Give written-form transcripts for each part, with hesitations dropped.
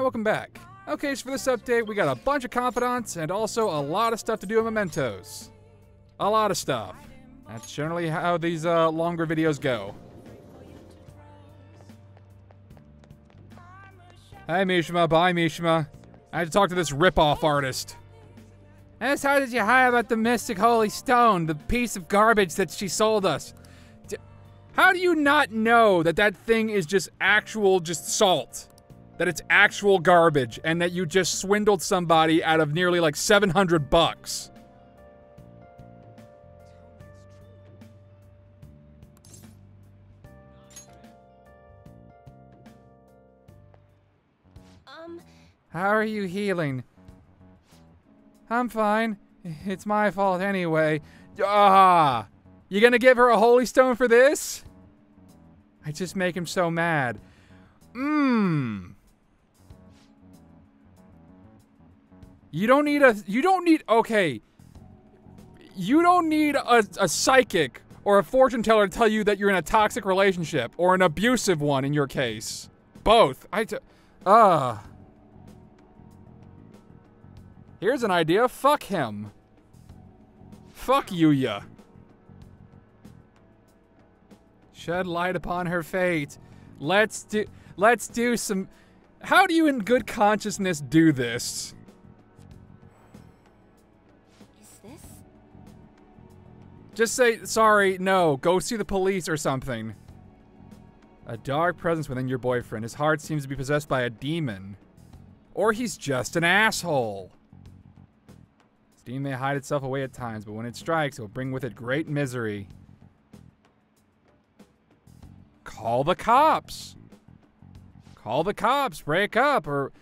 Alright, welcome back. Okay, so for this update, we got a bunch of confidants and also a lot of stuff to do with mementos. A lot of stuff. That's generally how these longer videos go. Hi, Mishima. Bye, Mishima. I had to talk to this rip-off artist. As how did you hear about the Mystic Holy Stone, the piece of garbage that she sold us? How do you not know that that thing is just salt? That it's actual garbage, and that you just swindled somebody out of nearly like $700? How are you healing? I'm fine. It's my fault anyway. Ah! You gonna give her a holy stone for this? I just make him so mad. You don't need a psychic or a fortune teller to tell you that you're in a toxic relationship, or an abusive one in your case. Both. Here's an idea. Fuck him. Fuck Yuya. Shed light upon her fate. Let's do some... How do you in good consciousness do this? Is this? Just say, sorry, no, go see the police or something. A dark presence within your boyfriend. His heart seems to be possessed by a demon. Or he's just an asshole. This demon may hide itself away at times, but when it strikes, it will bring with it great misery. Call the cops. Call the cops, break up, or...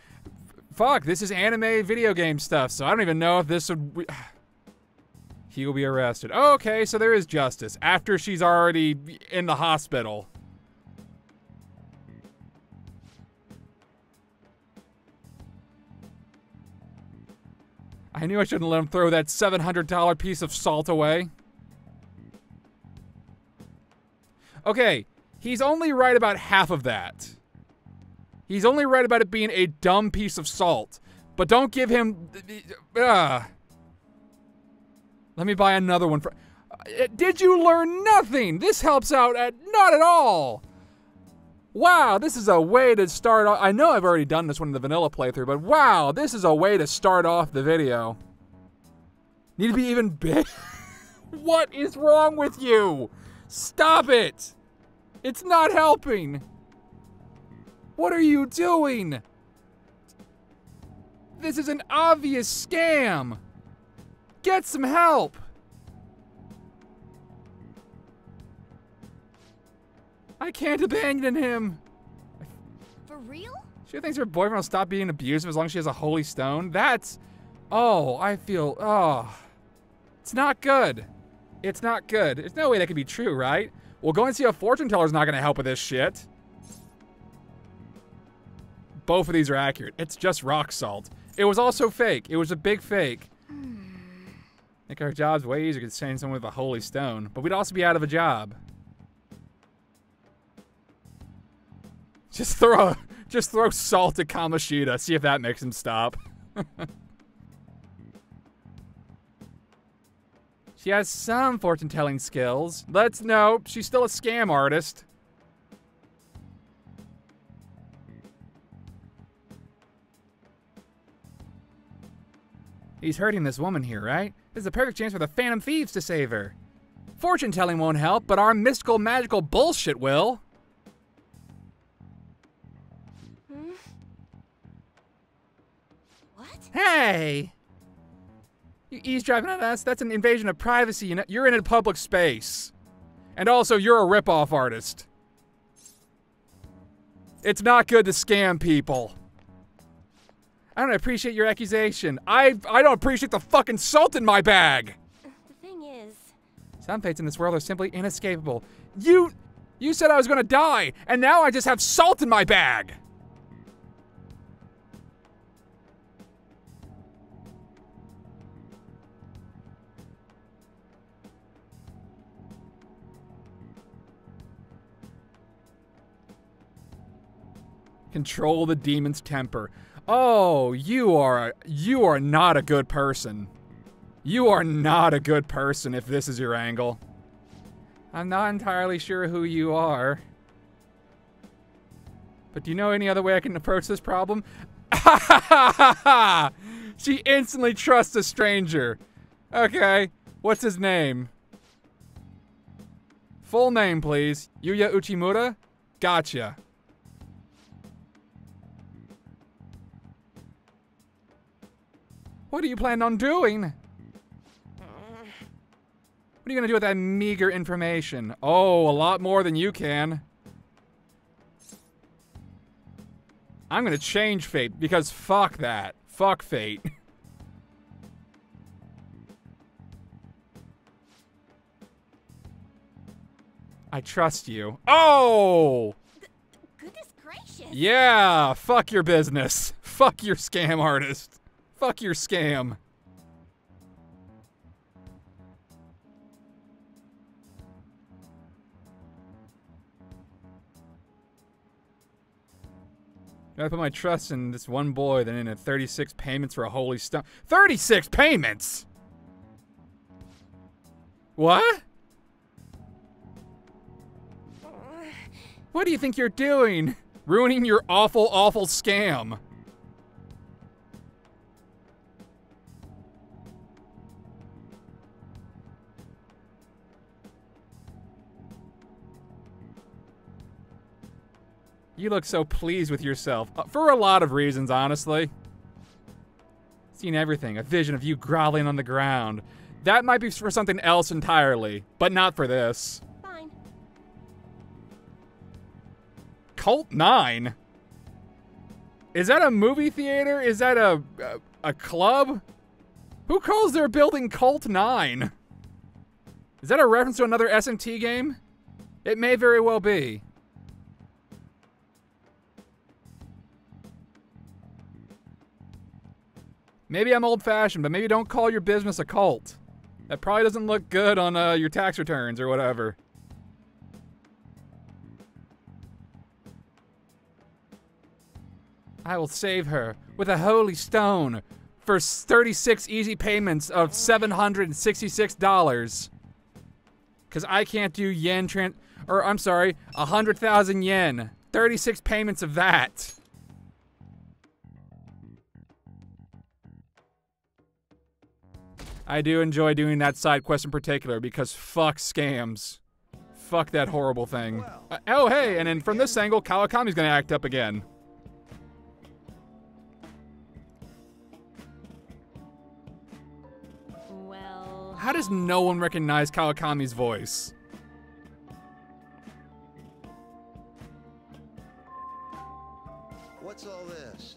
Fuck, this is anime video game stuff, so I don't even know if this would... He will be arrested. Oh, okay, so there is justice, after she's already in the hospital. I knew I shouldn't let him throw that $700 piece of salt away. Okay, he's only right about half of that. He's only right about it being a dumb piece of salt. But don't give him... Let me buy another one for... Did you learn nothing? This helps out not at all. Wow, this is a way to start off... I know I've already done this one in the vanilla playthrough, but wow, this is a way to start off the video. Need to be even big? What is wrong with you? Stop it! It's not helping. What are you doing? This is an obvious scam. Get some help. I can't abandon him. For real? She thinks her boyfriend will stop being abusive as long as she has a holy stone. That's... Oh, I feel... Oh. It's not good. It's not good. There's no way that could be true, right? Well, go and see a fortune teller's not gonna help with this shit. Both of these are accurate. It's just rock salt. It was also fake. It was a big fake. Make our jobs way easier than saying someone with a holy stone. But we'd also be out of a job. Just throw salt at Kamoshida. See if that makes him stop. She has some fortune-telling skills. No, she's still a scam artist. He's hurting this woman here, right? This is a perfect chance for the Phantom Thieves to save her. Fortune-telling won't help, but our mystical, magical bullshit will. What? Hey! You eavesdropping on us? That's an invasion of privacy. You know, you're in a public space. And also, you're a rip-off artist. It's not good to scam people. I don't appreciate your accusation. I don't appreciate the fucking salt in my bag! The thing is... Some fates in this world are simply inescapable. You said I was gonna die, and now I just have salt in my bag! Control the demon's temper. Oh, you are not a good person. You are not a good person if this is your angle. I'm not entirely sure who you are. But do you know any other way I can approach this problem? She instantly trusts a stranger. Okay, what's his name? Full name, please. Yuya Uchimura? Gotcha. What do you plan on doing? What are you gonna do with that meager information? Oh, a lot more than you can. I'm gonna change fate, because fuck that. Fuck fate. I trust you. Oh! Goodness gracious. Yeah, fuck your business. Fuck your scam artist. Fuck your scam. I put my trust in this one boy than in 36 payments for a holy stone. 36 payments?! What? What do you think you're doing? Ruining your awful, awful scam. You look so pleased with yourself. For a lot of reasons, honestly. Seen everything. A vision of you groveling on the ground. That might be for something else entirely, but not for this. Fine. Cult 9? Is that a movie theater? Is that a club? Who calls their building Cult 9? Is that a reference to another SMT game? It may very well be. Maybe I'm old-fashioned, but maybe don't call your business a cult. That probably doesn't look good on your tax returns or whatever. I will save her with a holy stone for 36 easy payments of $766. Because I can't do yen or I'm sorry, 100,000 yen. 36 payments of that. I do enjoy doing that side quest in particular because fuck scams. Fuck that horrible thing. Oh hey, and then from this angle, Kawakami's gonna act up again. Well... How does no one recognize Kawakami's voice? What's all this?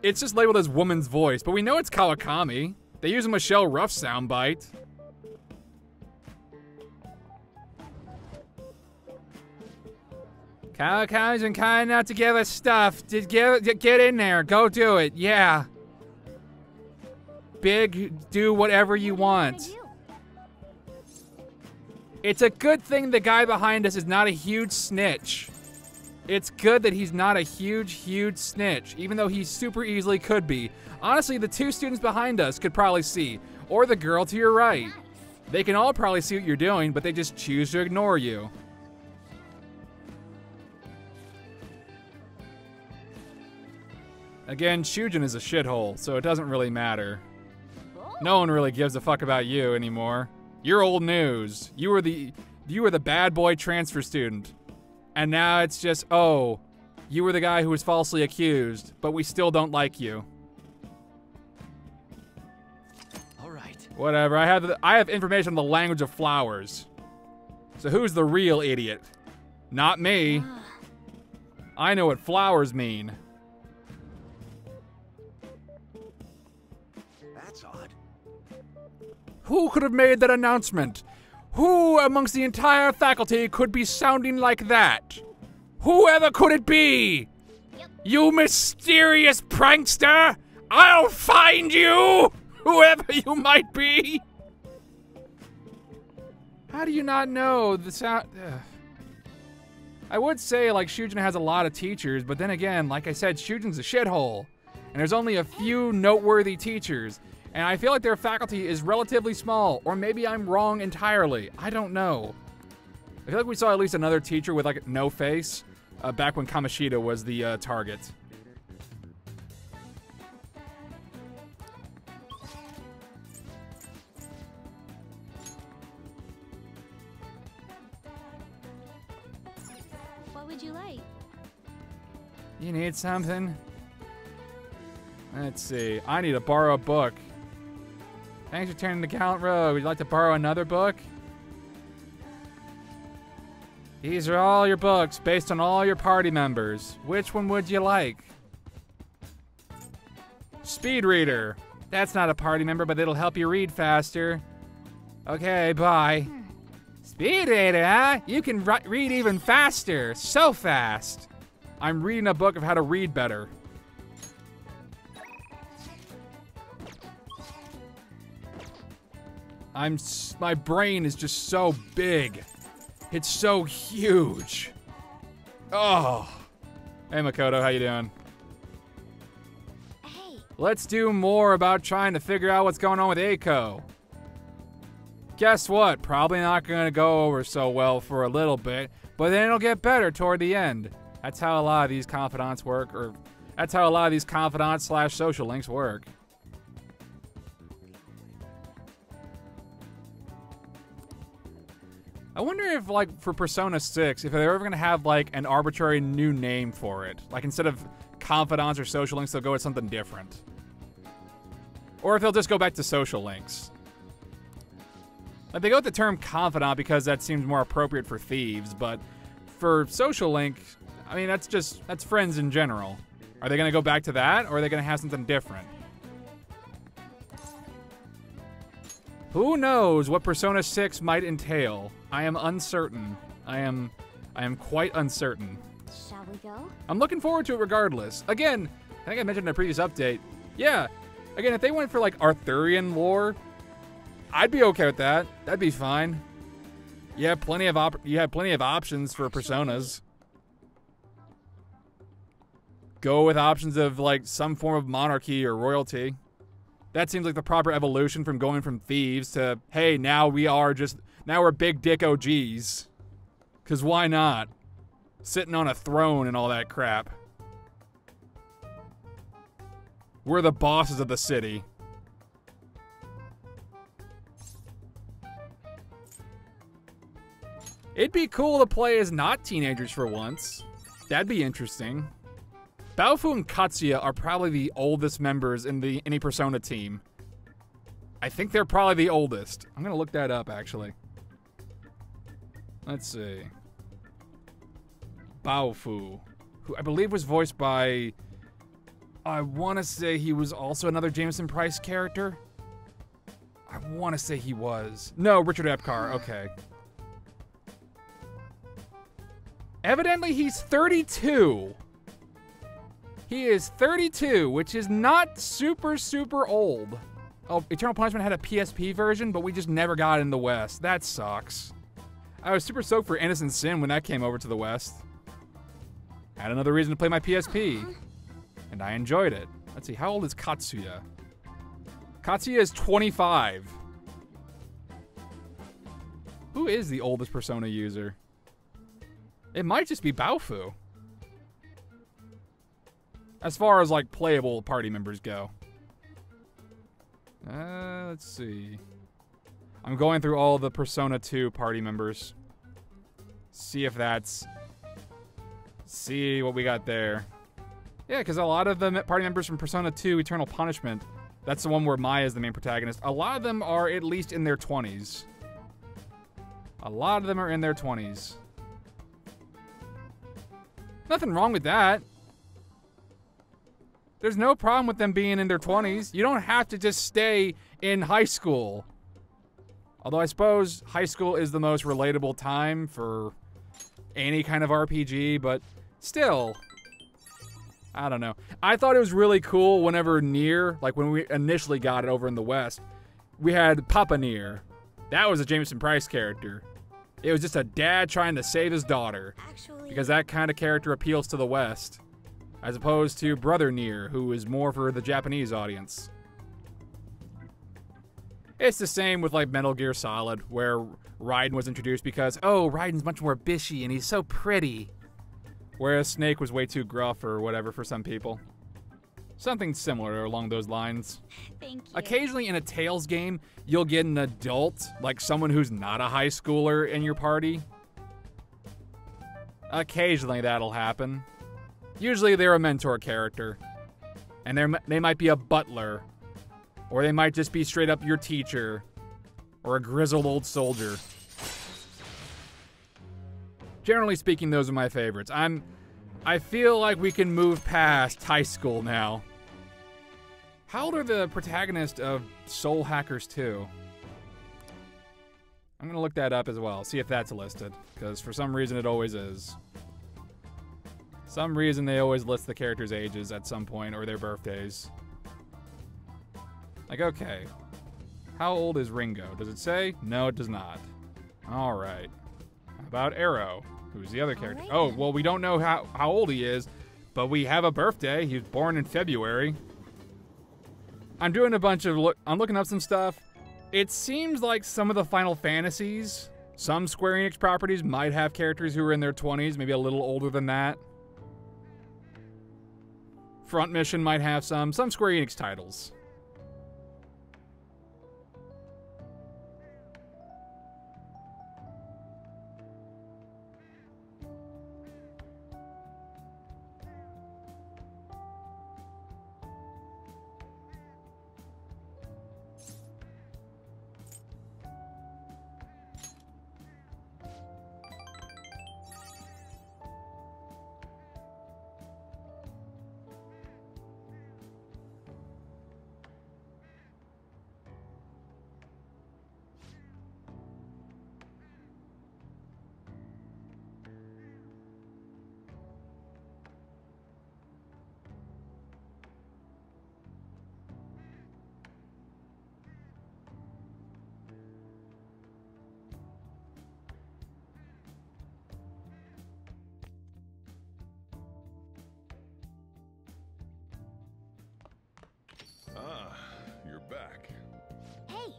It's just labeled as woman's voice, but we know it's Kawakami. They use a Michelle Ruff soundbite. Kawakami's been kind enough to give us stuff. Get in there. Go do it. Yeah. Big, do whatever you want. It's a good thing the guy behind us is not a huge snitch. It's good that he's not a huge snitch, even though he super easily could be. Honestly, the two students behind us could probably see, or the girl to your right. They can all probably see what you're doing, but they just choose to ignore you. Again, Shujin is a shithole, so it doesn't really matter. No one really gives a fuck about you anymore. You're old news. You were the bad boy transfer student. And now it's just, oh, you were the guy who was falsely accused, but we still don't like you. All right. Whatever, I have information on the language of flowers. So who's the real idiot? Not me. I know what flowers mean. That's odd. Who could have made that announcement? Who amongst the entire faculty could be sounding like that? Whoever could it be? Yep. You mysterious prankster! I'll find you! Whoever you might be! How do you not know the sound? I would say, like, Shujin has a lot of teachers, but then again, like I said, Shujin's a shithole. And there's only a few noteworthy teachers. And I feel like their faculty is relatively small, or maybe I'm wrong entirely. I don't know. I feel like we saw at least another teacher with, like, no face back when Kamoshida was the target. What would you like? You need something? Let's see. I need to borrow a book. Thanks for turning the gallant rogue. Would you like to borrow another book? These are all your books based on all your party members. Which one would you like? Speed reader. That's not a party member, but it'll help you read faster. Okay, bye. Speed reader, huh? You can read even faster. So fast. I'm reading a book of how to read better. My brain is just so big. It's so huge. Oh. Hey, Makoto, how you doing? Hey. Let's do more about trying to figure out what's going on with Eiko. Guess what? Probably not going to go over so well for a little bit, but then it'll get better toward the end. That's how a lot of these confidants work, or that's how a lot of these confidants/social links work. I wonder if, like, for Persona 6, if they're ever going to have, like, an arbitrary new name for it. Like, instead of confidants or social links, they'll go with something different. Or if they'll just go back to social links. Like, they go with the term confidant because that seems more appropriate for thieves, but for social link, I mean, that's friends in general. Are they going to go back to that, or are they going to have something different? Who knows what Persona 6 might entail? I am uncertain. I am quite uncertain. Shall we go? I'm looking forward to it regardless. Again, I think I mentioned in a previous update. Yeah, again, if they went for, like, Arthurian lore, I'd be okay with that. That'd be fine. You have plenty of options for Personas. Go with options of, like, some form of monarchy or royalty. That seems like the proper evolution from going from thieves to, hey, now we're big dick OGs. 'Cause why not? Sitting on a throne and all that crap. We're the bosses of the city. It'd be cool to play as not teenagers for once. That'd be interesting. Baofu and Katsuya are probably the oldest members in any Persona team. I think they're probably the oldest. I'm gonna look that up, actually. Let's see. Baofu, who I believe was voiced by... I want to say he was also another Jameson Price character. I want to say he was. No, Richard Epcar, okay. Evidently, he's 32. He is 32, which is not super, super old. Oh, Eternal Punishment had a PSP version, but we just never got it in the West. That sucks. I was super stoked for Innocent Sin when that came over to the West. Had another reason to play my PSP. And I enjoyed it. Let's see, how old is Katsuya? Katsuya is 25. Who is the oldest Persona user? It might just be Baofu. As far as, like, playable party members go. Let's see. I'm going through all the Persona 2 party members. See what we got there. Yeah, because a lot of the party members from Persona 2 Eternal Punishment, that's the one where Maya is the main protagonist, a lot of them are at least in their 20s. A lot of them are in their 20s. Nothing wrong with that. There's no problem with them being in their 20s. You don't have to just stay in high school. Although I suppose high school is the most relatable time for any kind of RPG, but still, I don't know. I thought it was really cool whenever Nier, like when we initially got it over in the West, we had Papa Nier. That was a Jameson Price character. It was just a dad trying to save his daughter. Actually, Because that kind of character appeals to the West. As opposed to Brother Nier, who is more for the Japanese audience. It's the same with like Metal Gear Solid, where Raiden was introduced because, oh, Raiden's much more bishy and he's so pretty. Whereas Snake was way too gruff or whatever for some people. Something similar along those lines. thank you. Occasionally in a Tales game, you'll get an adult, like someone who's not a high schooler in your party. Occasionally that'll happen. Usually they're a mentor character. And they might be a butler. Or they might just be straight up your teacher. Or a grizzled old soldier. Generally speaking, those are my favorites. I feel like we can move past high school now. How old are the protagonists of Soul Hackers 2? I'm gonna look that up as well, see if that's listed. Because for some reason it always is. Some reason they always list the characters' ages at some point, or their birthdays. Like, okay. How old is Ringo? Does it say? No, it does not. Alright. How about Arrow? Who's the other character? Alright Oh, then. well, we don't know how old he is, but we have a birthday. He was born in February. I'm doing a bunch of I'm looking up some stuff. It seems like some of the Final Fantasies, some Square Enix properties might have characters who are in their 20s, maybe a little older than that. Front Mission might have some Square Enix titles. Ah, you're back. Hey,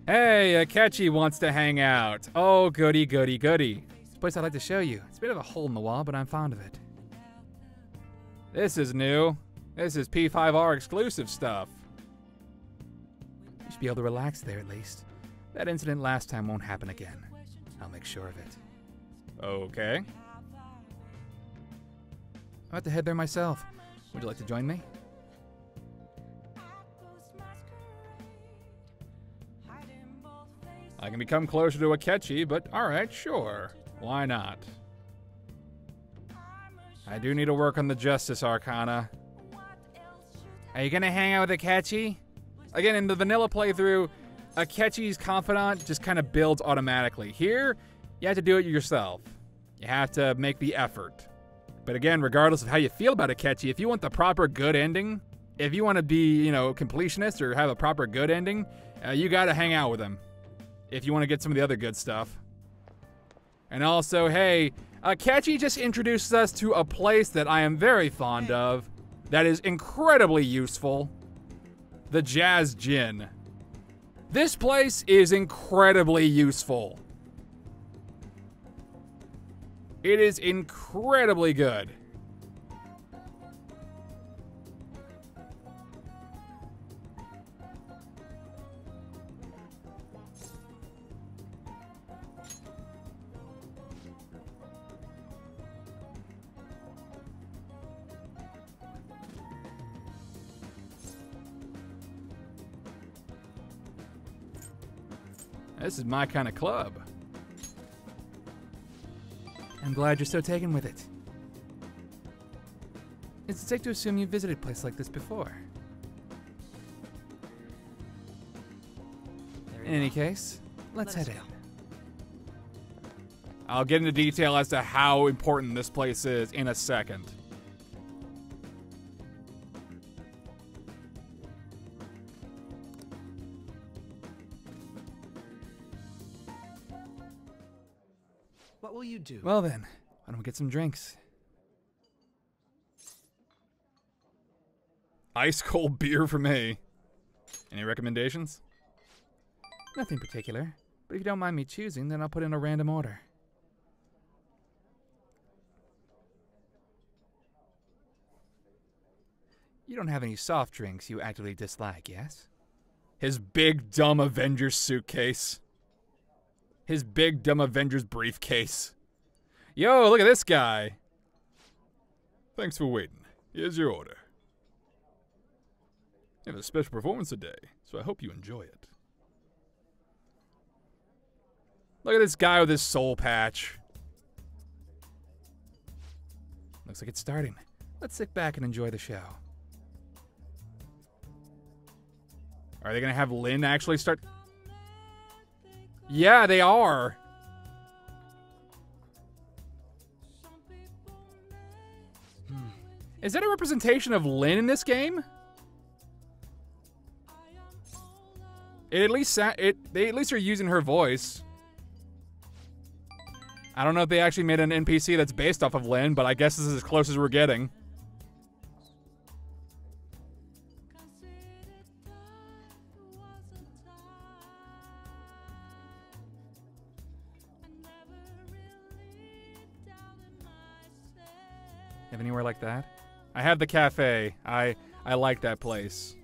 Hey, Akechi wants to hang out. Oh, goody, goody, goody. It's a place I'd like to show you. It's a bit of a hole in the wall, but I'm fond of it. This is new. This is P5R exclusive stuff. You should be able to relax there at least. That incident last time won't happen again. I'll make sure of it. Okay. I'm about to head there myself. Would you like to join me? I can become closer to Akechi, but alright, sure. Why not? I do need to work on the Justice Arcana. Are you gonna hang out with Akechi? Again, in the vanilla playthrough, Akechi's confidant just kind of builds automatically. Here, you have to do it yourself. You have to make the effort. But again, regardless of how you feel about Akechi, if you want the proper good ending, if you want to be, completionist or have a proper good ending, you gotta hang out with him. If you want to get some of the other good stuff. And also, hey, Akechi just introduces us to a place that I am very fond of, that is incredibly useful. The Jazz Gin. This place is incredibly useful. It is incredibly good. This is my kind of club. I'm glad you're so taken with it. Is it safe to assume you've visited a place like this before? In any case, let's head in. I'll get into detail as to how important this place is in a second. What will you do? Well then, why don't we get some drinks? Ice cold beer for me. Any recommendations? Nothing particular, but if you don't mind me choosing, then I'll put in a random order. You don't have any soft drinks you actively dislike, yes? His big dumb Avengers suitcase. His big dumb Avengers briefcase. Yo, look at this guy. Thanks for waiting. Here's your order. I have a special performance today, so I hope you enjoy it. Look at this guy with his soul patch. Looks like it's starting. Let's sit back and enjoy the show. Are they gonna have Lynn actually start? Yeah, they are. Is that a representation of Lynn in this game? They at least are using her voice. I don't know if they actually made an NPC that's based off of Lynn, but I guess this is as close as we're getting. Have anywhere like that? I have the cafe. I like that place.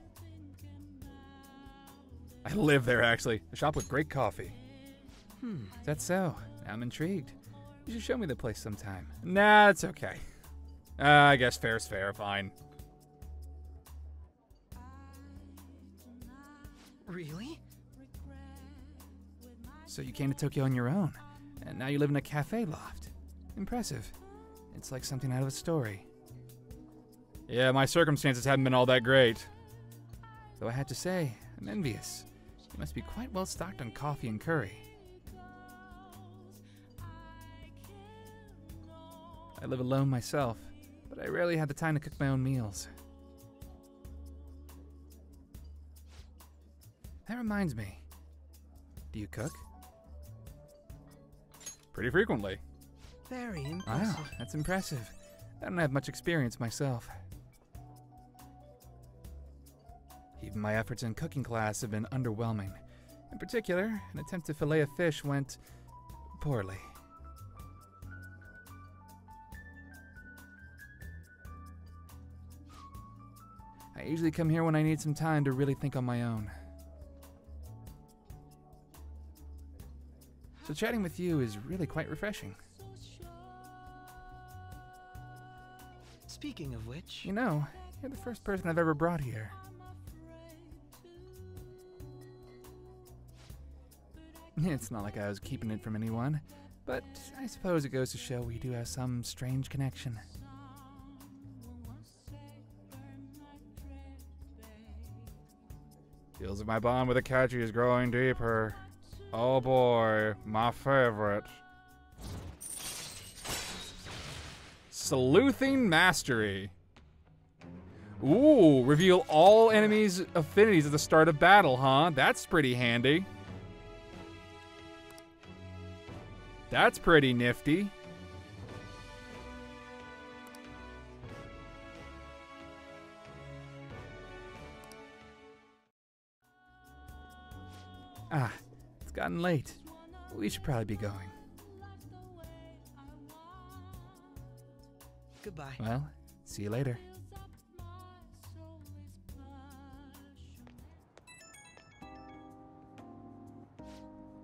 I live there, actually. A shop with great coffee. Is that so? I'm intrigued. You should show me the place sometime. Nah, it's okay. I guess fair's fair, fine. Really? So you came to Tokyo on your own, and now you live in a cafe loft. Impressive. It's like something out of a story. Yeah, my circumstances haven't been all that great. Though I had to say, I'm envious. You must be quite well stocked on coffee and curry. I live alone myself, but I rarely have the time to cook my own meals. That reminds me. Do you cook? Pretty frequently. Very impressive. Wow, that's impressive. I don't have much experience myself. Even my efforts in cooking class have been underwhelming. In particular, an attempt to fillet a fish went poorly. I usually come here when I need some time to really think on my own. So chatting with you is really quite refreshing. Speaking of which... You know, you're the first person I've ever brought here. It's not like I was keeping it from anyone, but I suppose it goes to show we do have some strange connection. Feels like my bond with Akachi is growing deeper. Oh boy, my favorite. Sleuthing Mastery. Ooh, reveal all enemies' affinities at the start of battle, huh? That's pretty handy. That's pretty nifty. Ah, it's gotten late. We should probably be going. Goodbye. Well, see you later.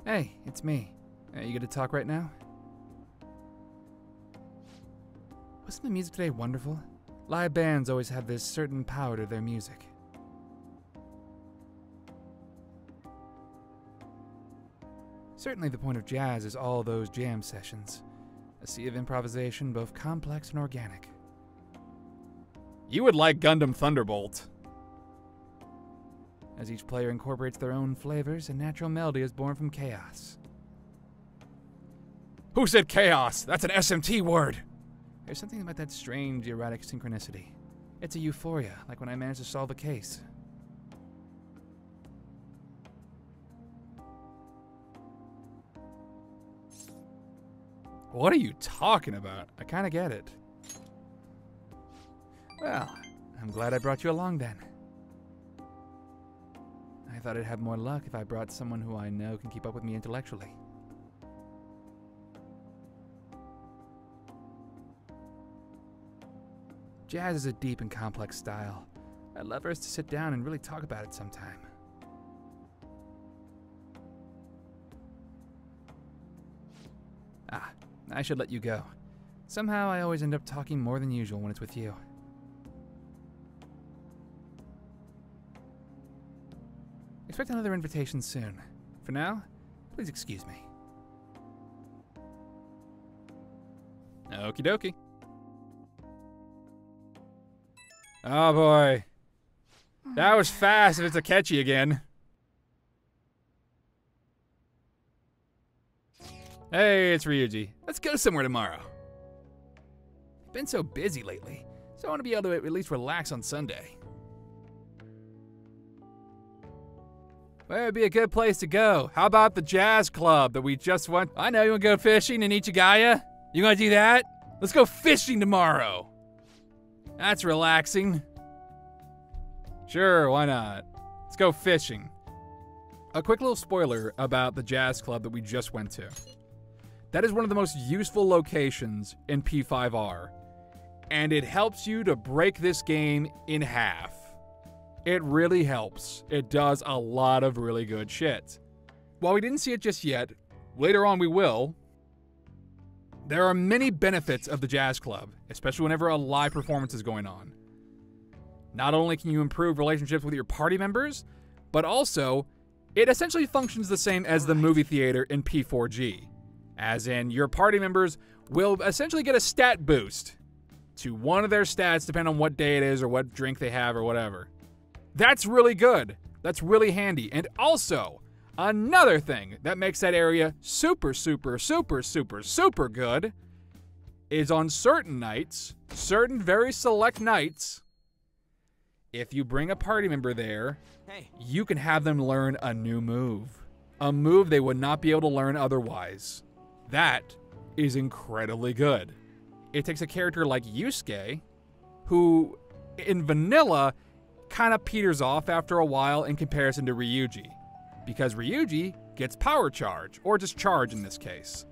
Hey, it's me. You good to talk right now? Wasn't the music today wonderful? Live bands always have this certain power to their music. Certainly the point of jazz is all those jam sessions. A sea of improvisation, both complex and organic. You would like Gundam Thunderbolt. As each player incorporates their own flavors, a natural melody is born from chaos. Who said chaos? That's an SMT word. There's something about that strange, erratic synchronicity. It's a euphoria, like when I manage to solve a case. What are you talking about? I kind of get it. Well, I'm glad I brought you along then. I thought I'd have more luck if I brought someone who I know can keep up with me intellectually. Jazz is a deep and complex style. I'd love for us to sit down and really talk about it sometime. I should let you go. Somehow I always end up talking more than usual when it's with you. Expect another invitation soon. For now, please excuse me. Okie dokie. Oh boy. That was fast if it's a catchy again. Hey, it's Ryuji. Let's go somewhere tomorrow. I've been so busy lately, so I want to be able to at least relax on Sunday. Where would be a good place to go? How about the jazz club that we just went? I know, you want to go fishing in Ichigaya? You gonna do that? Let's go fishing tomorrow. That's relaxing. Sure, why not? Let's go fishing. A quick little spoiler about the jazz club that we just went to. That is one of the most useful locations in P5R, and it helps you to break this game in half. It really helps. It does a lot of really good shit. While we didn't see it just yet, later on we will. There are many benefits of the jazz club, especially whenever a live performance is going on. Not only can you improve relationships with your party members, but also, it essentially functions the same as the movie theater in P4G. As in, your party members will essentially get a stat boost to one of their stats depending on what day it is or what drink they have or whatever. That's really good. That's really handy. And also, another thing that makes that area super, super, super, super, super good is on certain nights, certain very select nights, if you bring a party member there, you can have them learn a new move. A move they would not be able to learn otherwise. That is incredibly good. It takes a character like Yusuke, who in vanilla kind of peters off after a while in comparison to Ryuji, because Ryuji gets power charge, or just charge in this case.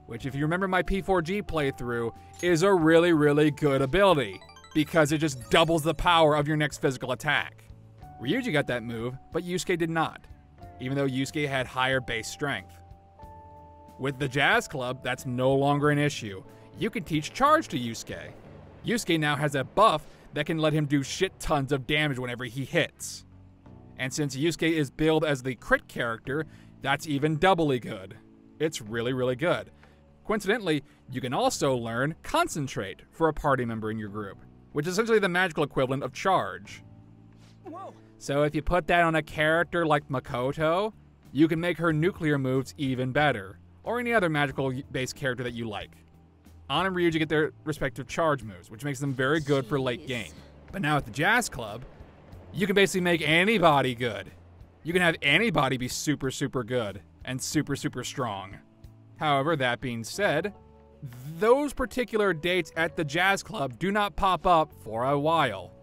Which, if you remember my P4G playthrough, is a really, really good ability, because it just doubles the power of your next physical attack. Ryuji got that move, but Yusuke did not, even though Yusuke had higher base strength. With the Jazz Club, that's no longer an issue. You can teach charge to Yusuke. Yusuke now has a buff that can let him do shit tons of damage whenever he hits. And since Yusuke is billed as the crit character, that's even doubly good. It's really, really good. Coincidentally, you can also learn Concentrate for a party member in your group, which is essentially the magical equivalent of charge. Whoa. So if you put that on a character like Makoto, you can make her nuclear moves even better, or any other magical-based character that you like. Ann and Ryuji get their respective charge moves, which makes them very good for late game. But now at the Jazz Club, you can basically make anybody good. You can have anybody be super, super good and super, super strong. However, that being said, those particular dates at the Jazz Club do not pop up for a while.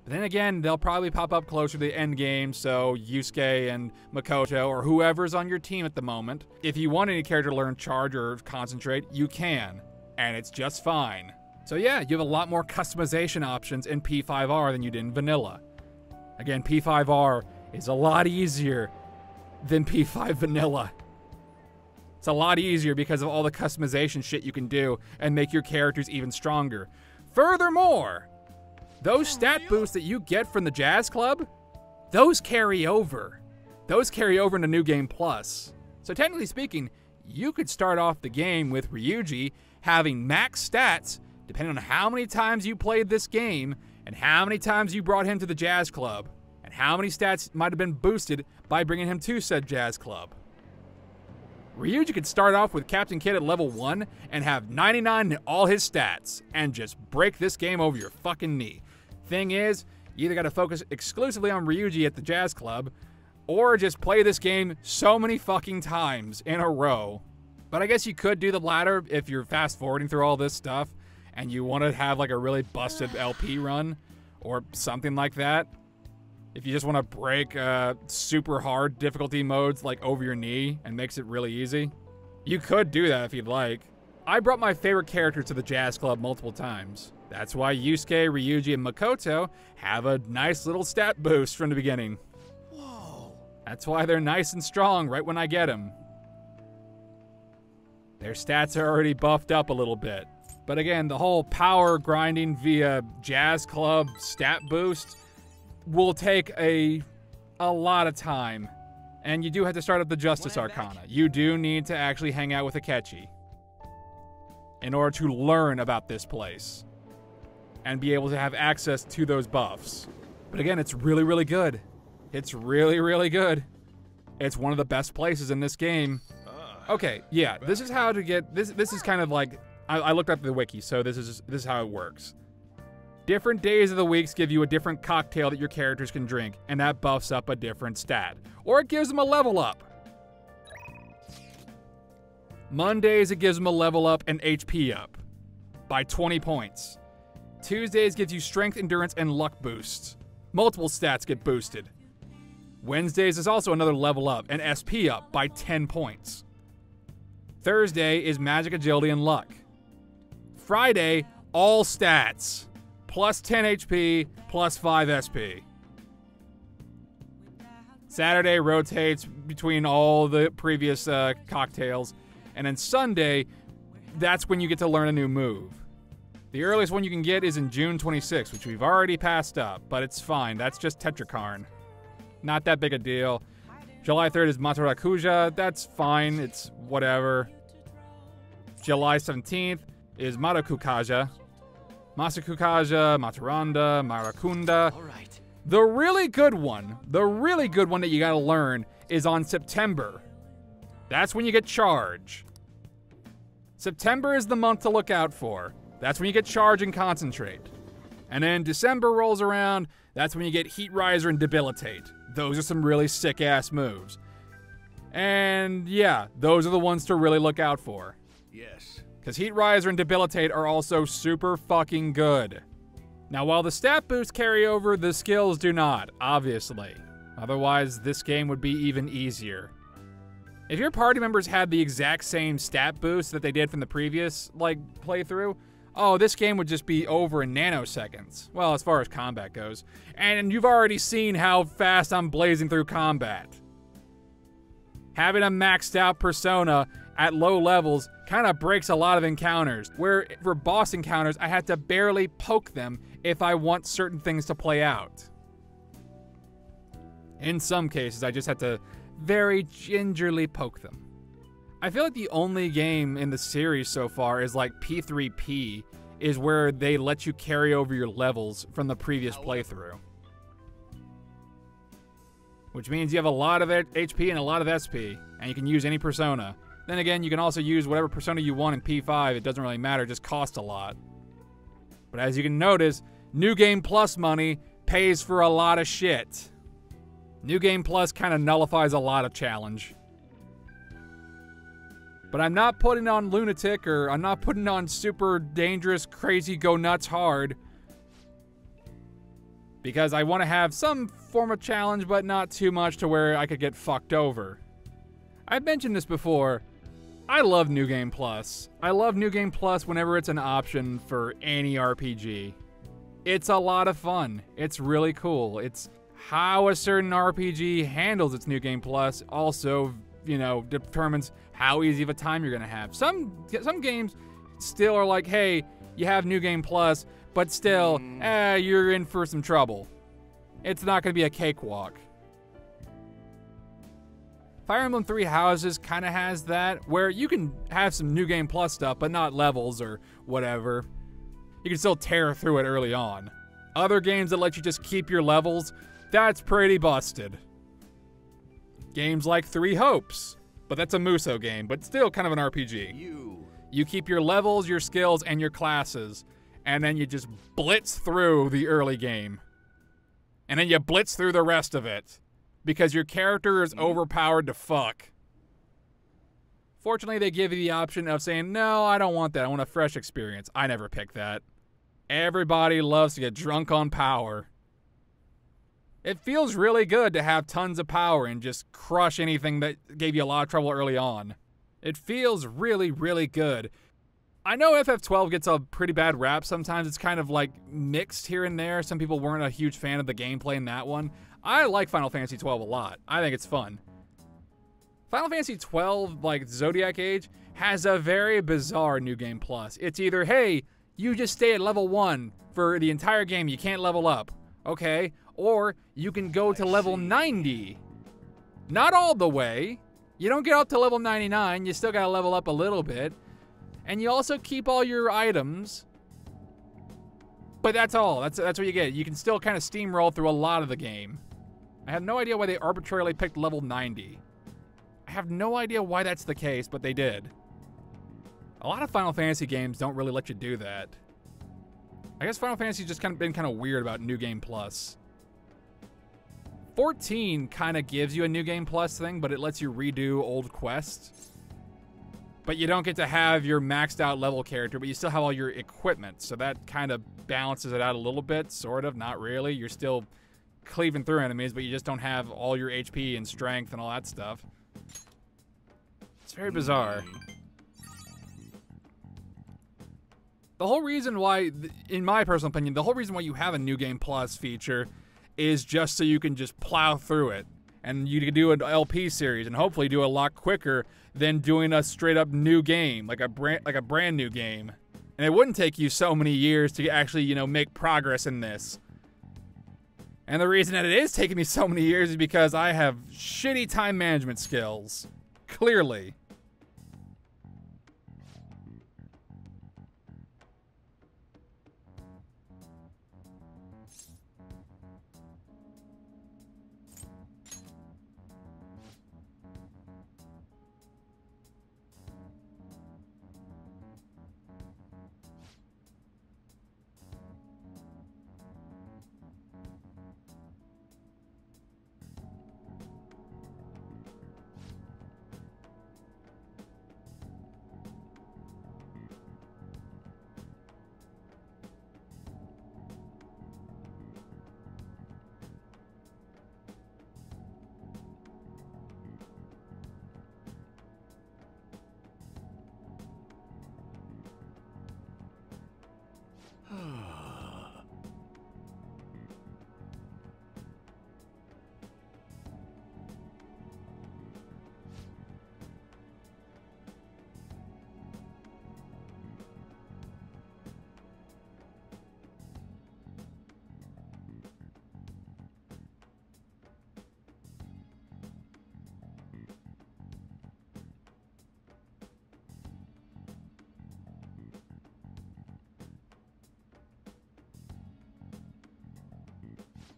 But then again, they'll probably pop up closer to the end game, so Yusuke and Makoto, or whoever's on your team at the moment, if you want any character to learn charge or concentrate, you can. And it's just fine. So yeah, you have a lot more customization options in P5R than you did in vanilla. Again, P5R is a lot easier than P5 vanilla. It's a lot easier because of all the customization shit you can do and make your characters even stronger. Furthermore, those stat boosts that you get from the Jazz Club, those carry over. Those carry over into New Game Plus. So technically speaking, you could start off the game with Ryuji having max stats depending on how many times you played this game and how many times you brought him to the jazz club and how many stats might have been boosted by bringing him to said jazz club. Ryuji could start off with Captain Kid at level 1 and have 99 in all his stats and just break this game over your fucking knee. Thing is, you either gotta focus exclusively on Ryuji at the jazz club or just play this game so many fucking times in a row. But I guess you could do the latter if you're fast forwarding through all this stuff and you want to have like a really busted LP run or something like that. If you just want to break super hard difficulty modes like over your knee and makes it really easy, you could do that if you'd like. I brought my favorite characters to the jazz club multiple times. That's why Yusuke, Ryuji, and Makoto have a nice little stat boost from the beginning. Whoa. That's why they're nice and strong right when I get them. Their stats are already buffed up a little bit. But again, the whole power grinding via jazz club stat boost will take a lot of time. And you do have to start up the Justice Arcana. You do need to actually hang out with Akechi in order to learn about this place and be able to have access to those buffs. But again, it's really, really good. It's really, really good. It's one of the best places in this game. Okay, yeah, this is how to get, this is kind of like, I looked up the wiki, so this is how it works. Different days of the weeks give you a different cocktail that your characters can drink, and that buffs up a different stat. Or it gives them a level up. Mondays, it gives them a level up and HP up by 20 points. Tuesdays gives you strength, endurance, and luck boosts. Multiple stats get boosted. Wednesdays is also another level up and SP up by 10 points. Thursday is magic, agility, and luck. Friday, all stats. Plus 10 HP, plus 5 SP. Saturday rotates between all the previous cocktails. And then Sunday, that's when you get to learn a new move. The earliest one you can get is in June 26th, which we've already passed up, but it's fine. That's just Tetrakarn. Not that big a deal. July 3rd is Matarakuja. That's fine. It's whatever. July 17th is Marakukaja. Masakukaja, Mataranda, Marakunda. All right. The really good one that you gotta learn is on September. That's when you get Charge. September is the month to look out for. That's when you get Charge and Concentrate. And then December rolls around, that's when you get Heat Riser and Debilitate. Those are some really sick-ass moves. And yeah, those are the ones to really look out for. Yes. Because Heat Riser and Debilitate are also super fucking good. Now, while the stat boosts carry over, the skills do not, obviously. Otherwise, this game would be even easier. If your party members had the exact same stat boost that they did from the previous, playthrough, oh, this game would just be over in nanoseconds. Well, as far as combat goes. And you've already seen how fast I'm blazing through combat. Having a maxed out persona at low levels kind of breaks a lot of encounters, where for boss encounters, I have to barely poke them if I want certain things to play out. In some cases, I just have to very gingerly poke them. I feel like the only game in the series so far is like P3P, is where they let you carry over your levels from the previous playthrough. Which means you have a lot of HP and a lot of SP, and you can use any persona. Then again, you can also use whatever persona you want in P5, it doesn't really matter, it just costs a lot. But as you can notice, New Game Plus money pays for a lot of shit. New Game Plus kind of nullifies a lot of challenge. But I'm not putting on Lunatic, or I'm not putting on super dangerous, crazy, go nuts hard. Because I want to have some form of challenge, but not too much to where I could get fucked over. I've mentioned this before. I love New Game Plus. I love New Game Plus whenever it's an option for any RPG. It's a lot of fun. It's really cool. It's how a certain RPG handles its New Game Plus also, determines how easy of a time you're gonna have. Some games still are like, hey, you have New Game Plus, but still, you're in for some trouble. It's not gonna be a cakewalk. Fire Emblem Three Houses kind of has that, where you can have some New Game Plus stuff, but not levels or whatever. you can still tear through it early on. Other games that let you just keep your levels, that's pretty busted. Games like Three Hopes, but that's a Muso game, but still kind of an RPG. You keep your levels, your skills, and your classes, and then you just blitz through the early game. And then you blitz through the rest of it, because your character is overpowered to fuck. Fortunately, they give you the option of saying, no, I don't want that. I want a fresh experience. I never picked that. Everybody loves to get drunk on power. It feels really good to have tons of power and just crush anything that gave you a lot of trouble early on. It feels really, really good. I know FF12 gets a pretty bad rap sometimes. It's kind of like mixed here and there. Some people weren't a huge fan of the gameplay in that one. I like Final Fantasy 12 a lot. I think it's fun. Final Fantasy 12, like Zodiac Age, has a very bizarre New Game Plus. It's either, hey, you just stay at level 1 for the entire game, you can't level up. Okay. Or you can go to level 90. Not all the way. You don't get up to level 99, you still gotta level up a little bit. And you also keep all your items. But that's all. That's what you get. You can still kind of steamroll through a lot of the game. I have no idea why they arbitrarily picked level 90. I have no idea why that's the case, but they did. A lot of Final Fantasy games don't really let you do that. I guess Final Fantasy's just been kind of weird about New Game Plus. 14 kind of gives you a New Game Plus thing, but it lets you redo old quests. But you don't get to have your maxed out level character, but you still have all your equipment. So that kind of balances it out a little bit, sort of, not really. You're still cleaving through enemies, but you just don't have all your HP and strength and all that stuff. It's very bizarre. The whole reason why, in my personal opinion, the whole reason why you have a New Game Plus feature is just so you can just plow through it. And you can do an LP series and hopefully do it a lot quicker than doing a straight up new game, like a brand new game. And it wouldn't take you so many years to actually, you know, make progress in this. And the reason that it is taking me so many years is because I have shitty time management skills. Clearly.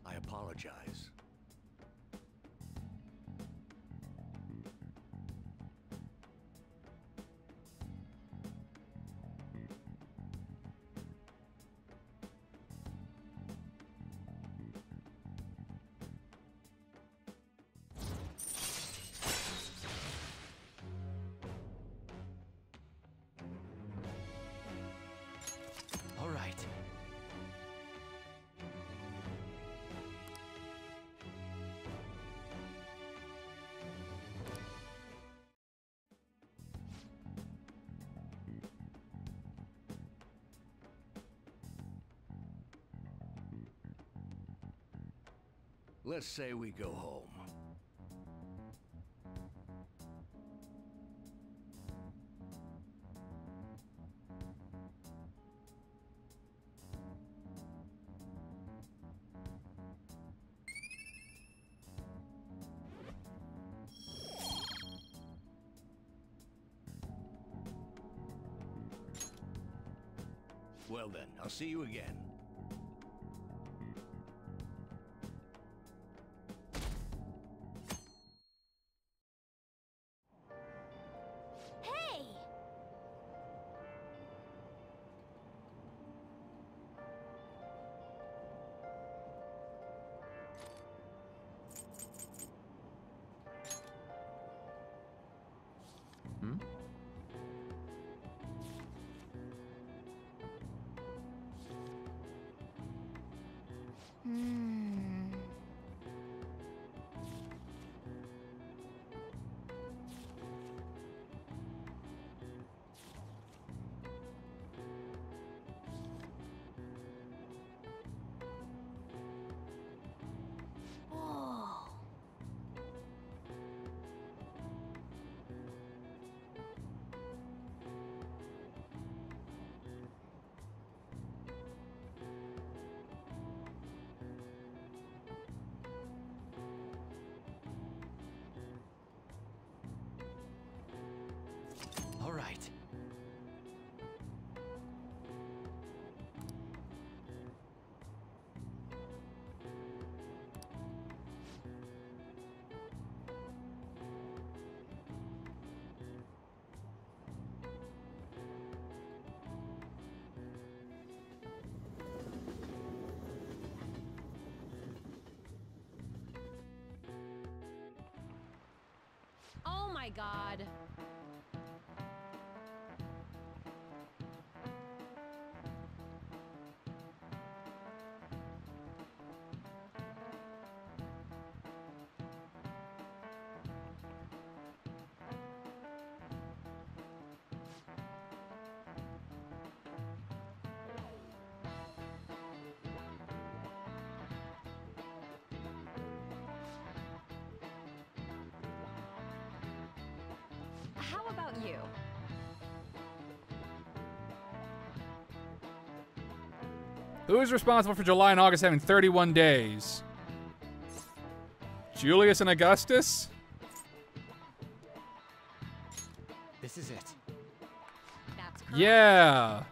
I apologize. All right. Let's say we go home. Well then, I'll see you again. Hey! Hmm? Hmm. Whoa. All right. Oh my god. How about you? Who is responsible for July and August having 31 days? Julius and Augustus? This is it. That's correct. Yeah.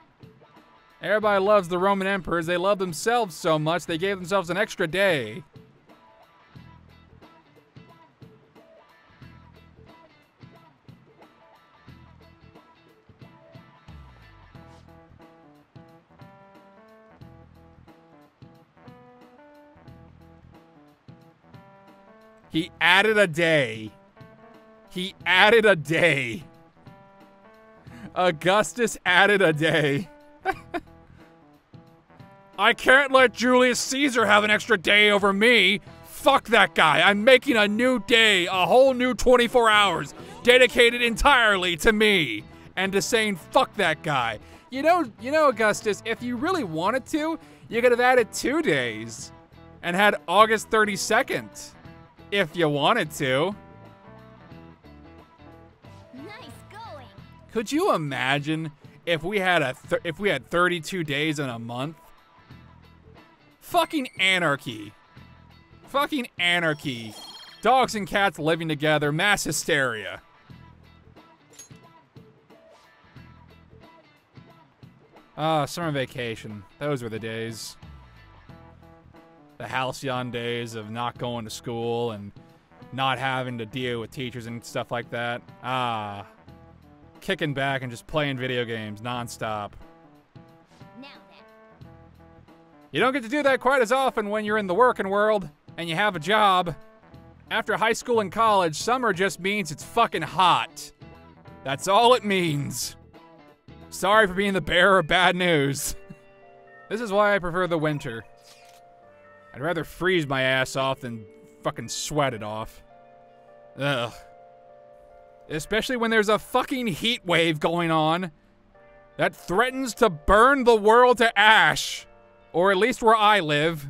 Everybody loves the Roman emperors. They love themselves so much they gave themselves an extra day. He added a day. He added a day. Augustus added a day. I can't let Julius Caesar have an extra day over me. Fuck that guy. I'm making a new day, a whole new 24 hours, dedicated entirely to me and to saying fuck that guy. You know, Augustus, if you really wanted to, you could have added 2 days and had August 32nd. If you wanted to. Nice going. Could you imagine if we had if we had 32 days in a month? Fucking anarchy. Fucking anarchy. Dogs and cats living together, mass hysteria. Ah, summer vacation. Those were the days. The halcyon days of not going to school and not having to deal with teachers and stuff like that. Ah. Kicking back and just playing video games nonstop. Now then. You don't get to do that quite as often when you're in the working world and you have a job. After high school and college, summer just means it's fucking hot. That's all it means. Sorry for being the bearer of bad news. This is why I prefer the winter. I'd rather freeze my ass off than fucking sweat it off. Ugh. Especially when there's a fucking heat wave going on that threatens to burn the world to ash. Or at least where I live.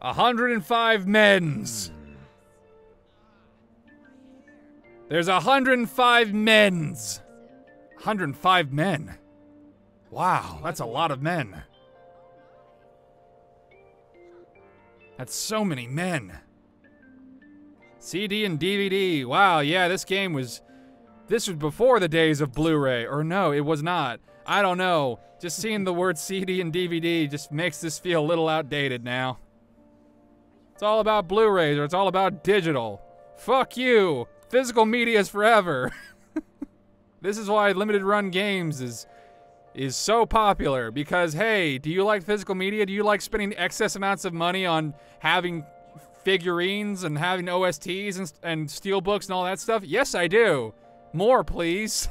105 men's. There's 105 men's. 105 men. Wow, that's a lot of men. That's so many men. CD and DVD. Wow, yeah, this was before the days of Blu-ray. Or no, it was not. I don't know. Just seeing the word CD and DVD just makes this feel a little outdated now. It's all about Blu-rays or it's all about digital. Fuck you. Physical media is forever. This is why limited run games is so popular because, hey, do you like physical media? Do you like spending excess amounts of money on having figurines and having OSTs and steelbooks and all that stuff? Yes, I do. More, please.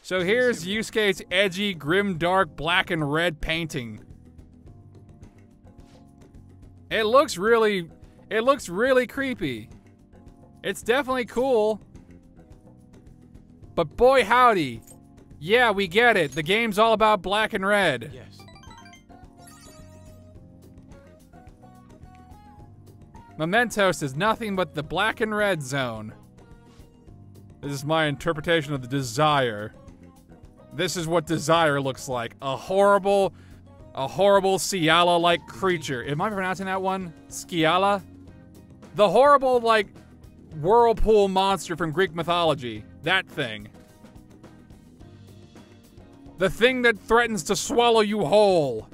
So here's Yusuke's edgy, grim, dark, black and red painting. It looks really creepy. It's definitely cool. But boy howdy. Yeah, we get it. The game's all about black and red. Yes. Mementos is nothing but the black and red zone. This is my interpretation of the Desire. This is what Desire looks like. A horrible Sciala-like creature. Am I pronouncing that one? Sciala? The horrible, like, whirlpool monster from Greek mythology. That thing. The thing that threatens to swallow you whole.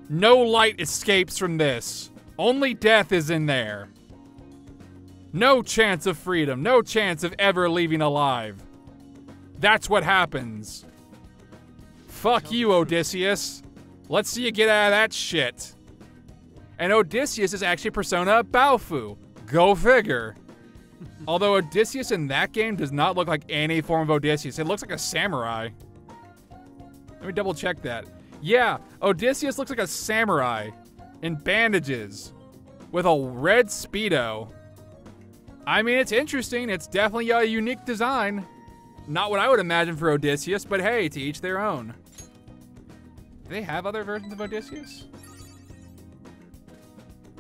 No light escapes from this. Only death is in there. No chance of freedom. No chance of ever leaving alive. That's what happens. Fuck you, Odysseus. Let's see you get out of that shit. And Odysseus is actually Persona Baofu. Go figure. Although Odysseus in that game does not look like any form of Odysseus. It looks like a samurai. Let me double check that. Yeah, Odysseus looks like a samurai in bandages with a red Speedo. I mean, it's interesting. It's definitely a unique design. Not what I would imagine for Odysseus, but hey, to each their own. Do they have other versions of Odysseus?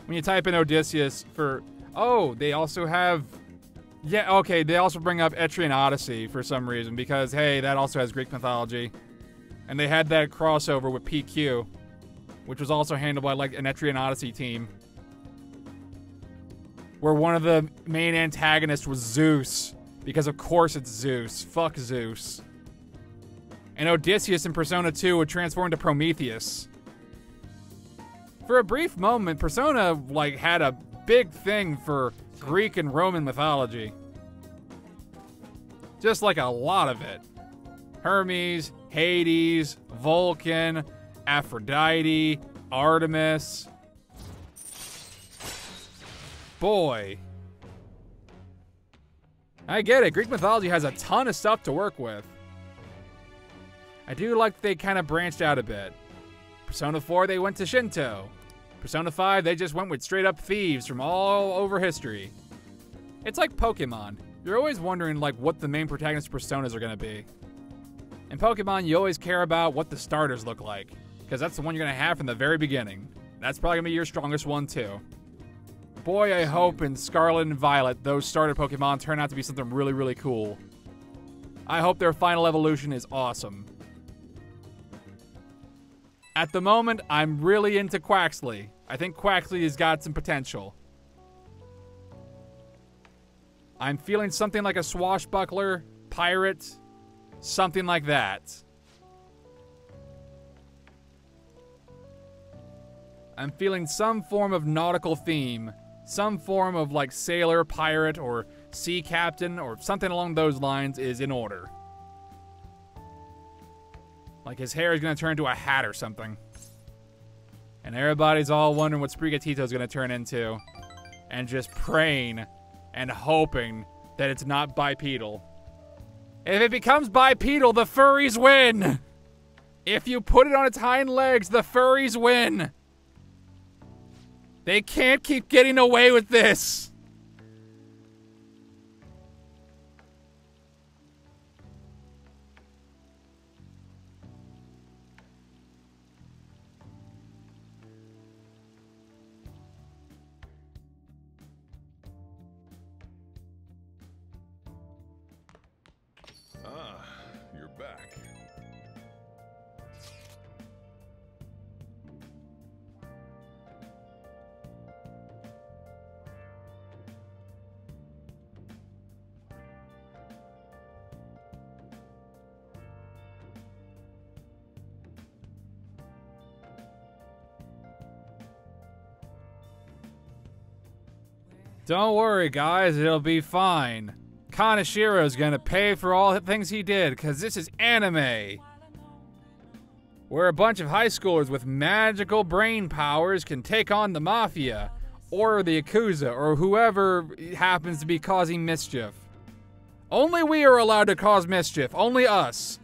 When you type in Odysseus for... Oh, they also have... Yeah, okay, they also bring up Etrian Odyssey for some reason, because, hey, that also has Greek mythology. And they had that crossover with PQ, which was also handled by, like, an Etrian Odyssey team. Where one of the main antagonists was Zeus. Because of course it's Zeus. Fuck Zeus. And Odysseus in Persona 2 would transform into Prometheus. For a brief moment, Persona, like, had a big thing for Greek and Roman mythology. Just like a lot of it. Hermes, Hades, Vulcan, Aphrodite, Artemis. Boy. I get it. Greek mythology has a ton of stuff to work with. I do like they kind of branched out a bit. Persona 4, they went to Shinto. Persona 5, they just went with straight up thieves from all over history. It's like Pokemon. You're always wondering like what the main protagonist personas are going to be. In Pokemon, you always care about what the starters look like, because that's the one you're going to have from the very beginning. That's probably going to be your strongest one too. Boy, I hope in Scarlet and Violet, those starter Pokemon turn out to be something really, really cool. I hope their final evolution is awesome. At the moment, I'm really into Quaxley. I think Quaxley has got some potential. I'm feeling something like a swashbuckler, pirate, something like that. I'm feeling some form of nautical theme. Some form of like sailor, pirate, or sea captain or something along those lines is in order. Like his hair is going to turn into a hat or something. And everybody's all wondering what Sprigatito's going to turn into. And just praying and hoping that it's not bipedal. If it becomes bipedal, the furries win! If you put it on its hind legs, the furries win! They can't keep getting away with this! Ah, you're back. Don't worry, guys, it'll be fine. Kanashiro's gonna pay for all the things he did, because this is anime. Where a bunch of high schoolers with magical brain powers can take on the Mafia, or the Yakuza, or whoever happens to be causing mischief. Only we are allowed to cause mischief, only us.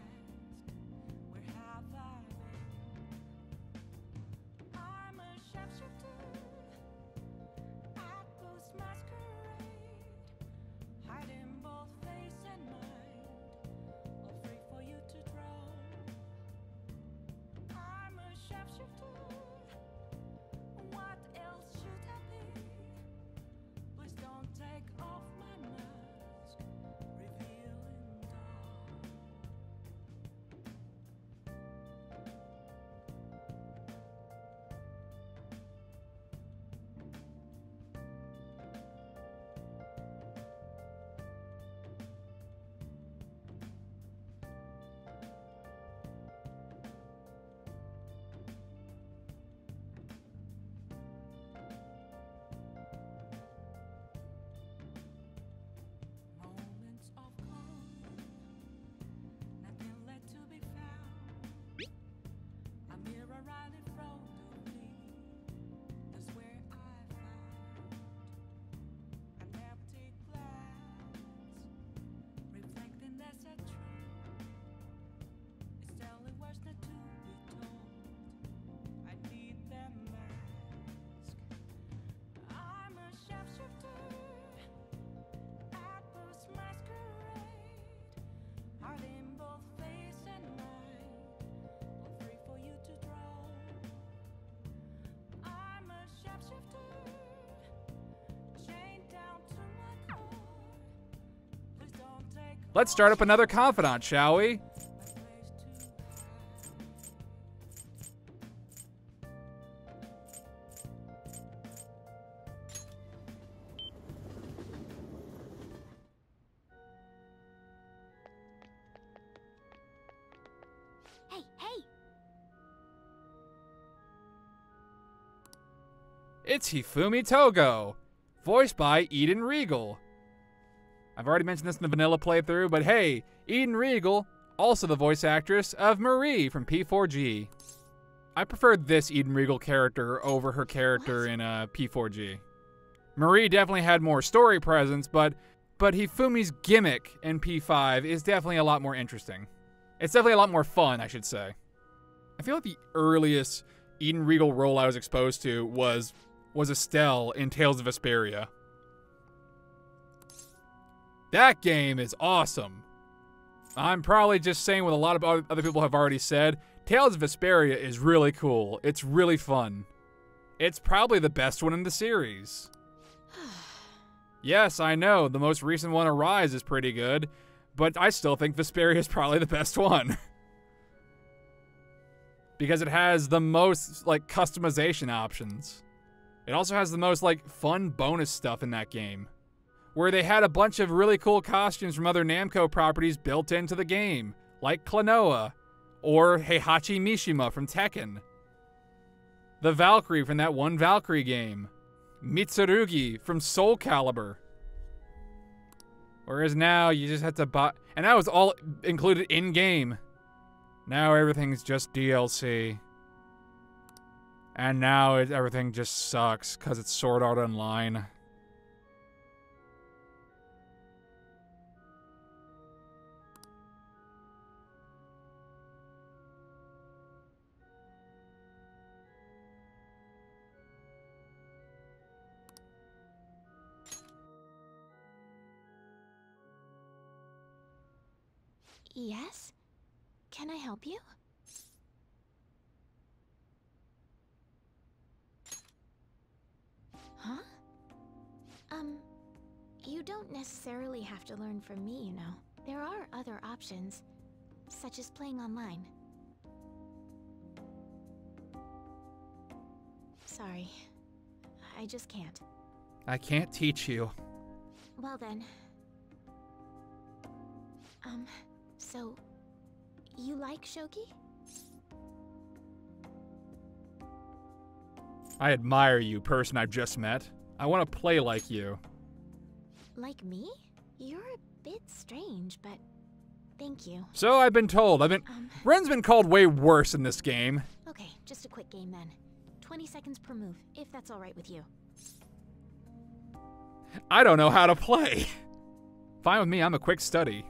Let's start up another confidant, shall we? Hey, hey! It's Hifumi Togo, voiced by Eden Regal. I've already mentioned this in the vanilla playthrough, but hey, Eden Regal, also the voice actress of Marie from P4G. I preferred this Eden Regal character over her character in P4G. Marie definitely had more story presence, but Hifumi's gimmick in P5 is definitely a lot more interesting. It's definitely a lot more fun, I should say. I feel like the earliest Eden Regal role I was exposed to was Estelle in Tales of Vesperia. That game is awesome. I'm probably just saying what a lot of other people have already said. Tales of Vesperia is really cool. It's really fun. It's probably the best one in the series. Yes, I know, the most recent one, Arise, is pretty good, but I still think Vesperia is probably the best one. Because it has the most, like, customization options. It also has the most, like, fun bonus stuff in that game, where they had a bunch of really cool costumes from other Namco properties built into the game, like Klonoa, or Heihachi Mishima from Tekken, the Valkyrie from that one Valkyrie game, Mitsurugi from Soul Calibur. Whereas now, you just have to buy... And that was all included in-game. Now everything's just DLC. And now everything just sucks, because it's Sword Art Online. Yes? Can I help you? Huh? You don't necessarily have to learn from me, you know. There are other options, such as playing online. Sorry. I just can't. I can't teach you. Well then. So, you like shogi? I admire you, person I've just met. I want to play like you. Like me? You're a bit strange, but thank you. So I've been told. Ren's been called way worse in this game. Okay, just a quick game then. 20 seconds per move, if that's alright with you. I don't know how to play. Fine with me, I'm a quick study.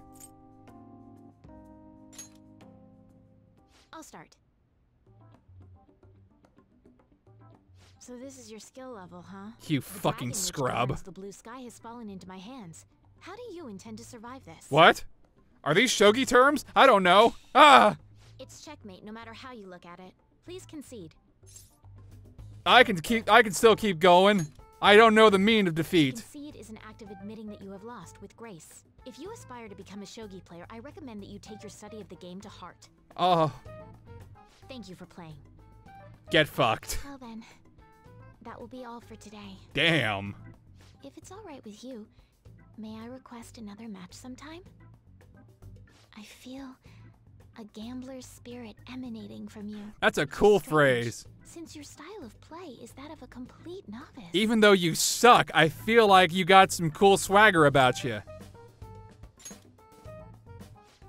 I'll start. So this is your skill level, huh? You The fucking dragon which scrub. governs the blue sky has fallen into my hands. How do you intend to survive this? What? Are these shogi terms? I don't know. Ah! It's checkmate no matter how you look at it. Please concede. I can still keep going. I don't know the mean of defeat. Concede is an act of admitting that you have lost with grace. If you aspire to become a shogi player, I recommend that you take your study of the game to heart. Oh, Thank you for playing. get fucked. Well then, that will be all for today. Damn. If it's alright with you, may I request another match sometime? I feel a gambler's spirit emanating from you. That's a which is cool strange, phrase. Since your style of play is that of a complete novice. Even though you suck, I feel like you got some cool swagger about you.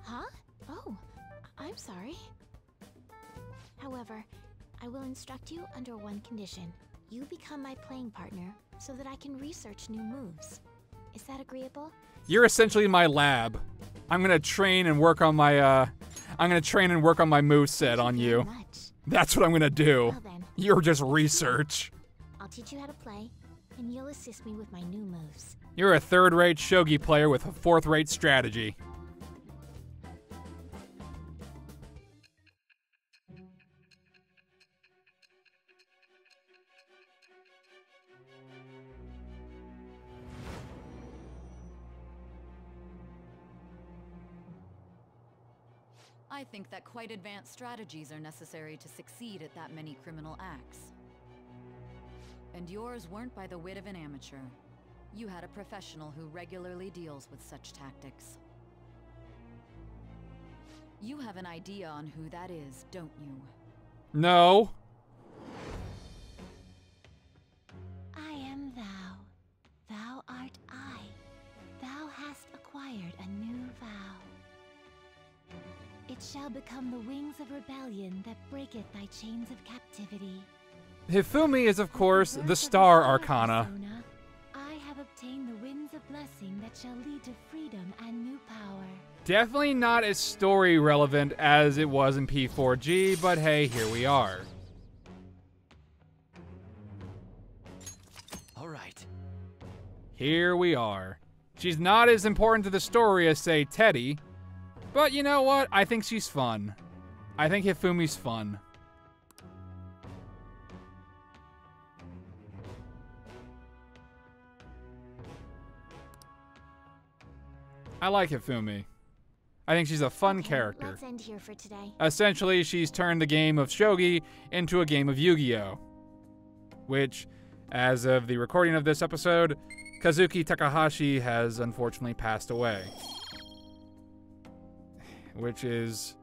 Huh? Oh, I'm sorry. However, I will instruct you under one condition. You become my playing partner so that I can research new moves. Is that agreeable? You're essentially my lab. I'm gonna train and work on my moveset on Thank you you. very much. That's what I'm gonna do. Well then, You're just research. I'll teach you how to play, and you'll assist me with my new moves. You're a third-rate shogi player with a fourth-rate strategy. I think that quite advanced strategies are necessary to succeed at that many criminal acts. And yours weren't by the wit of an amateur. You had a professional who regularly deals with such tactics. You have an idea on who that is, don't you? No. I am thou. Thou art I. Thou hast acquired a new vow. It shall become the wings of rebellion that breaketh thy chains of captivity. Hifumi is, of course, Birth the of Star Arcana. persona, I have obtained the winds of blessing that shall lead to freedom and new power. Definitely not as story relevant as it was in P4G, but hey, here we are. All right. Here we are. She's not as important to the story as, say, Teddy. But you know what? I think she's fun. I think Hifumi's fun. I like Hifumi. I think she's a fun Okay, character. Let's end here for today. Essentially, she's turned the game of Shogi into a game of Yu-Gi-Oh! Which, as of the recording of this episode, Kazuki Takahashi has unfortunately passed away. Which is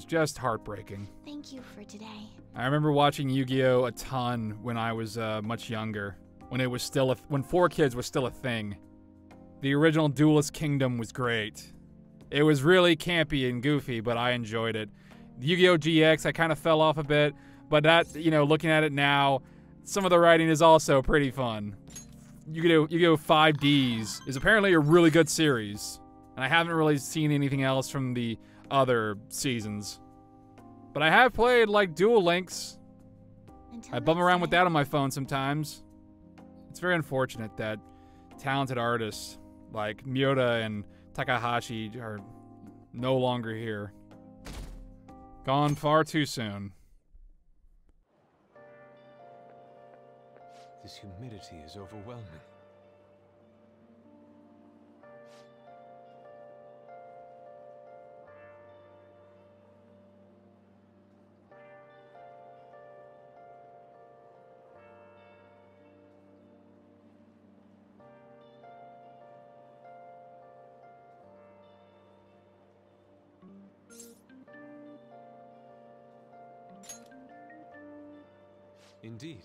just heartbreaking. Thank you for today. I remember watching Yu-Gi-Oh! A ton when I was much younger. when it was still when 4Kids was still a thing. The original Duelist Kingdom was great. It was really campy and goofy, but I enjoyed it. Yu-Gi-Oh! GX, I kind of fell off a bit, but that, you know, looking at it now, some of the writing is also pretty fun. Yu-Gi-Oh! 5Ds is apparently a really good series, and I haven't really seen anything else from the other seasons. But I have played, like, Duel Links. I bum around with that on my phone sometimes. It's very unfortunate that talented artists like Miota and Takahashi are no longer here. Gone far too soon. This humidity is overwhelming. Indeed.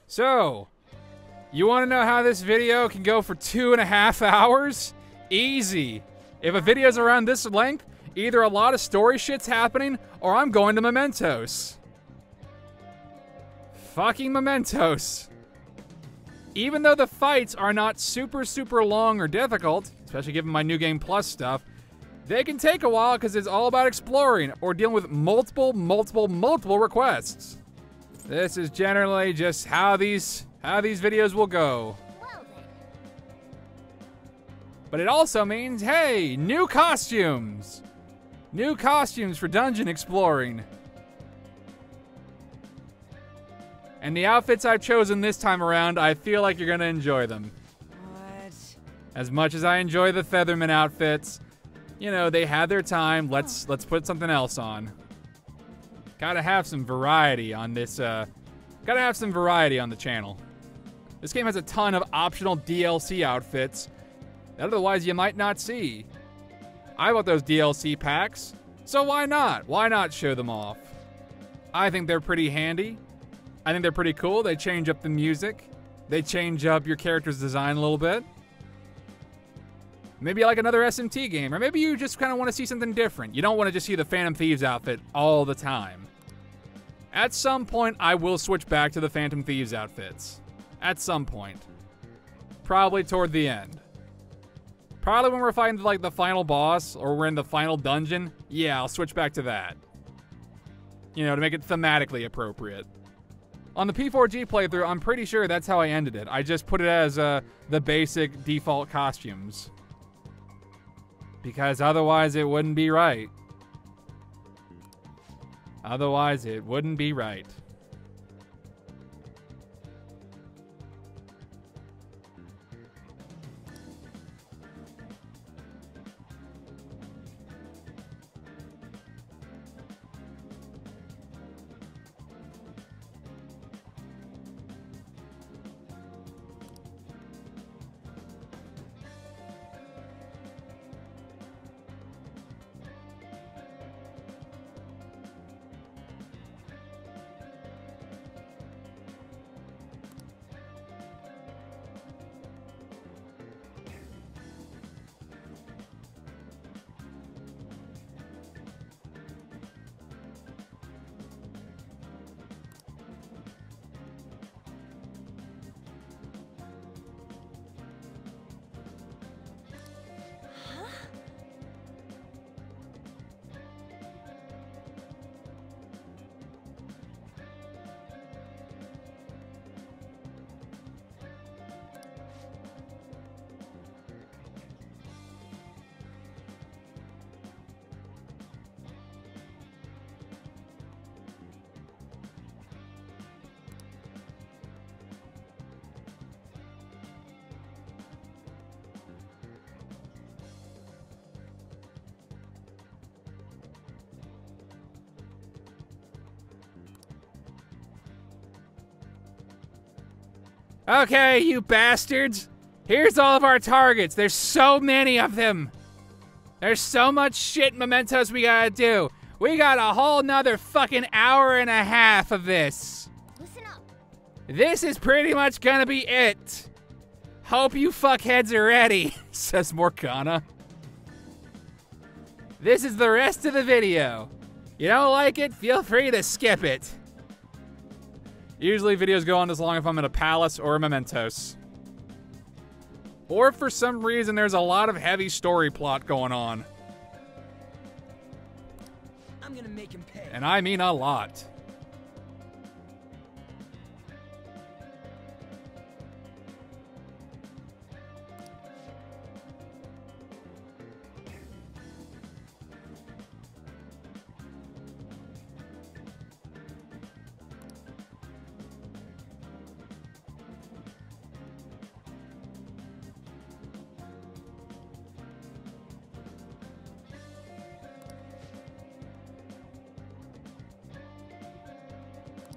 So, you want to know how this video can go for 2.5 hours? Easy. If a video's around this length, either a lot of story shit's happening, or I'm going to Mementos. Fucking Mementos. Even though the fights are not super long or difficult, especially given my New Game Plus stuff, they can take a while because it's all about exploring or dealing with multiple requests. This is generally just how these videos will go. But it also means, hey, new costumes! New costumes for dungeon exploring. And the outfits I've chosen this time around, I feel like you're gonna enjoy them. What? As much as I enjoy the Featherman outfits, you know, they had their time, let's put something else on. Gotta have some variety on this, gotta have some variety on the channel. This game has a ton of optional DLC outfits that otherwise you might not see. I bought those DLC packs, so why not? Why not show them off? I think they're pretty handy. I think they're pretty cool. They change up the music. They change up your character's design a little bit. Maybe you like another SMT game, or maybe you just kind of want to see something different. You don't want to just see the Phantom Thieves outfit all the time. At some point, I will switch back to the Phantom Thieves outfits. At some point. Probably toward the end. Probably when we're fighting like the final boss, or we're in the final dungeon. Yeah, I'll switch back to that. You know, to make it thematically appropriate. On the P4G playthrough, I'm pretty sure that's how I ended it. I just put it as the basic default costumes. Because otherwise it wouldn't be right. Otherwise it wouldn't be right. Okay, you bastards. Here's all of our targets. There's so many of them. There's so much shit mementos we gotta do. We got a whole nother fucking hour and a half of this. Listen up. This is pretty much gonna be it. Hope you fuckheads are ready, says Morgana. This is the rest of the video. You don't like it, feel free to skip it. Usually videos go on this long if I'm in a palace or a mementos. Or if for some reason there's a lot of heavy story plot going on. I'm gonna make him pay. And I mean a lot.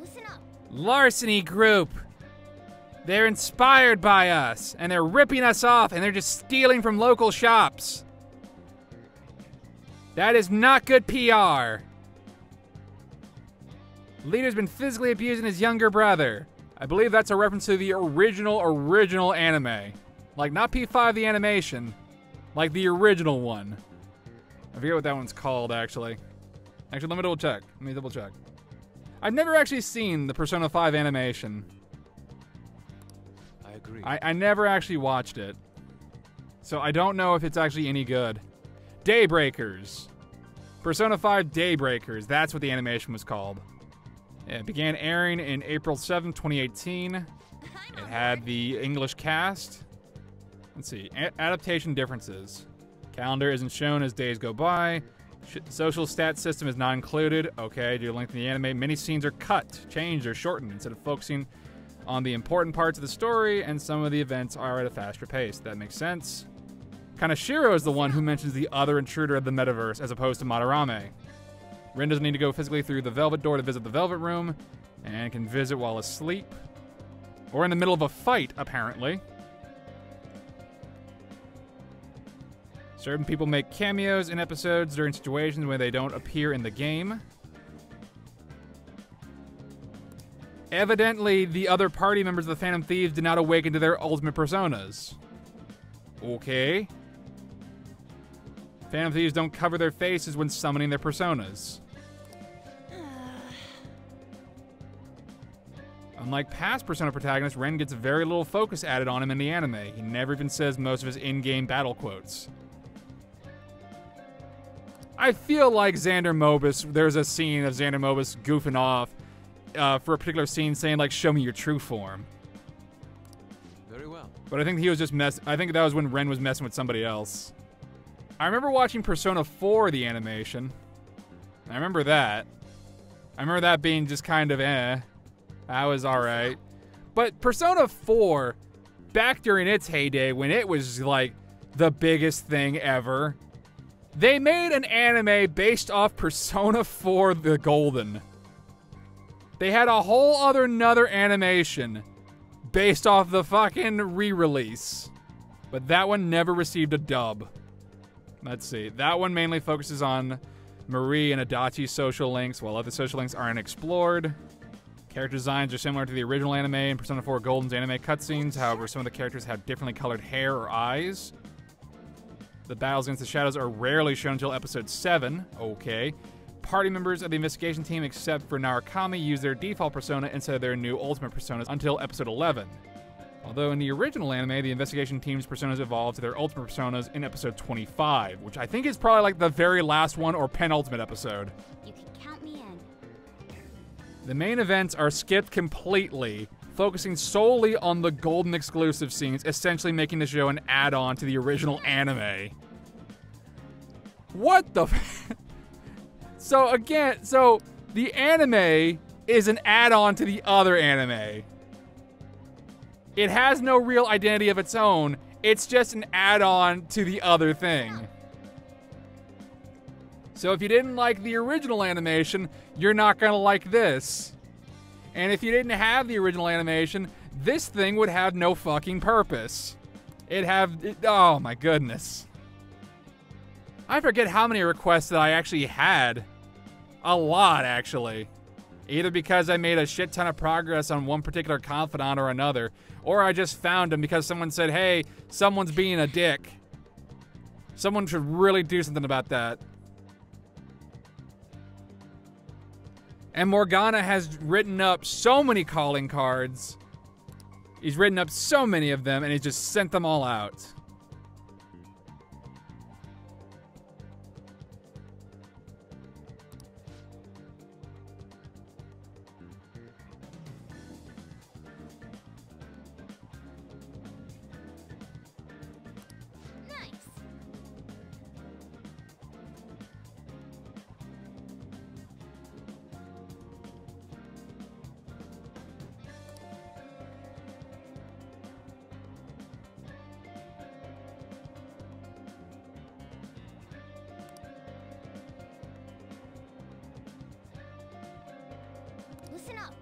Listen up. Larceny group. They're inspired by us, and they're ripping us off, and they're just stealing from local shops. That is not good PR. Leader's been physically abusing his younger brother. I believe that's a reference to the original anime. Like, not P5 the animation, like the original one. I forget what that one's called, actually. Actually, let me double check. I've never actually seen the Persona 5 animation. I agree. I never actually watched it. So I don't know if it's actually any good. Daybreakers. Persona 5 Daybreakers. That's what the animation was called. It began airing in April 7, 2018. It had the English cast. Let's see. Adaptation differences. Calendar isn't shown as days go by. Social stat system is not included. Okay, due to length of the anime, many scenes are cut, changed, or shortened instead of focusing on the important parts of the story, and some of the events are at a faster pace. That makes sense. Kaneshiro is the one who mentions the other intruder of the metaverse as opposed to Madarame. Rin doesn't need to go physically through the Velvet Door to visit the Velvet Room, and can visit while asleep. Or in the middle of a fight, apparently. Certain people make cameos in episodes during situations where they don't appear in the game. Evidently, the other party members of the Phantom Thieves did not awaken to their ultimate personas. Okay. Phantom Thieves don't cover their faces when summoning their personas. Unlike past Persona protagonists, Ren gets very little focus added on him in the anime. He never even says most of his in-game battle quotes. I feel like Xander Mobus, there's a scene of Xander Mobus goofing off for a particular scene saying, like, show me your true form. Very well. But I think he was just I think that was when Ren was messing with somebody else. I remember watching Persona 4, the animation. I remember that. I remember that being just kind of eh. That was alright. But Persona 4, back during its heyday, when it was, like, the biggest thing ever, they made an anime based off Persona 4 the Golden. They had a whole another animation based off the fucking re-release. But that one never received a dub. Let's see. That one mainly focuses on Marie and Adachi's social links, while other social links aren't explored. Character designs are similar to the original anime and Persona 4 Golden's anime cutscenes, however, some of the characters have differently colored hair or eyes. The battles against the shadows are rarely shown until episode 7. Okay. Party members of the investigation team, except for Narukami, use their default persona instead of their new ultimate personas until episode 11. Although in the original anime, the investigation team's personas evolved to their ultimate personas in episode 25, which I think is probably like the very last one or penultimate episode. You can count me in. The main events are skipped completely, focusing solely on the Golden exclusive scenes, essentially making the show an add-on to the original anime. What the So the anime is an add-on to the other anime. It has no real identity of its own. It's just an add-on to the other thing. So if you didn't like the original animation, you're not gonna like this. And if you didn't have the original animation, this thing would have no fucking purpose. Oh my goodness. I forget how many requests that I actually had. A lot, actually. Either because I made a shit ton of progress on one particular confidant or another, or I just found him because someone said, hey, someone's being a dick. Someone should really do something about that. And Morgana has written up so many calling cards. He's written up so many of them, and he's just sent them all out. Listen up.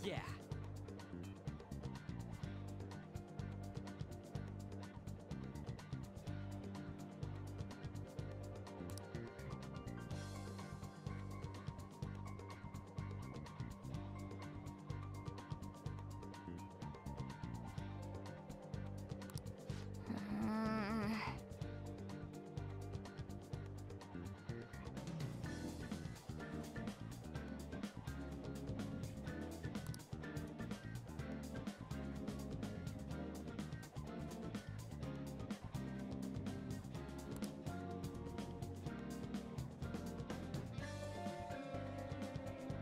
Yeah.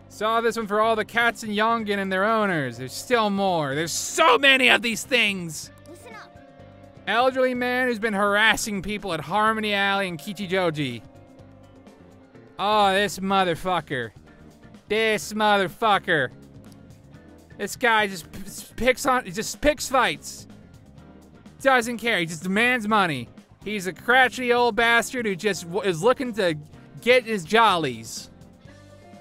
Saw this one for all the cats in Yongen and their owners. There's still more. There's so many of these things. Listen up. Elderly man who's been harassing people at Harmony Alley and Kichijoji. Oh, this motherfucker. This motherfucker. This guy just picks fights. Doesn't care. He just demands money. He's a crotchety old bastard who just is looking to get his jollies.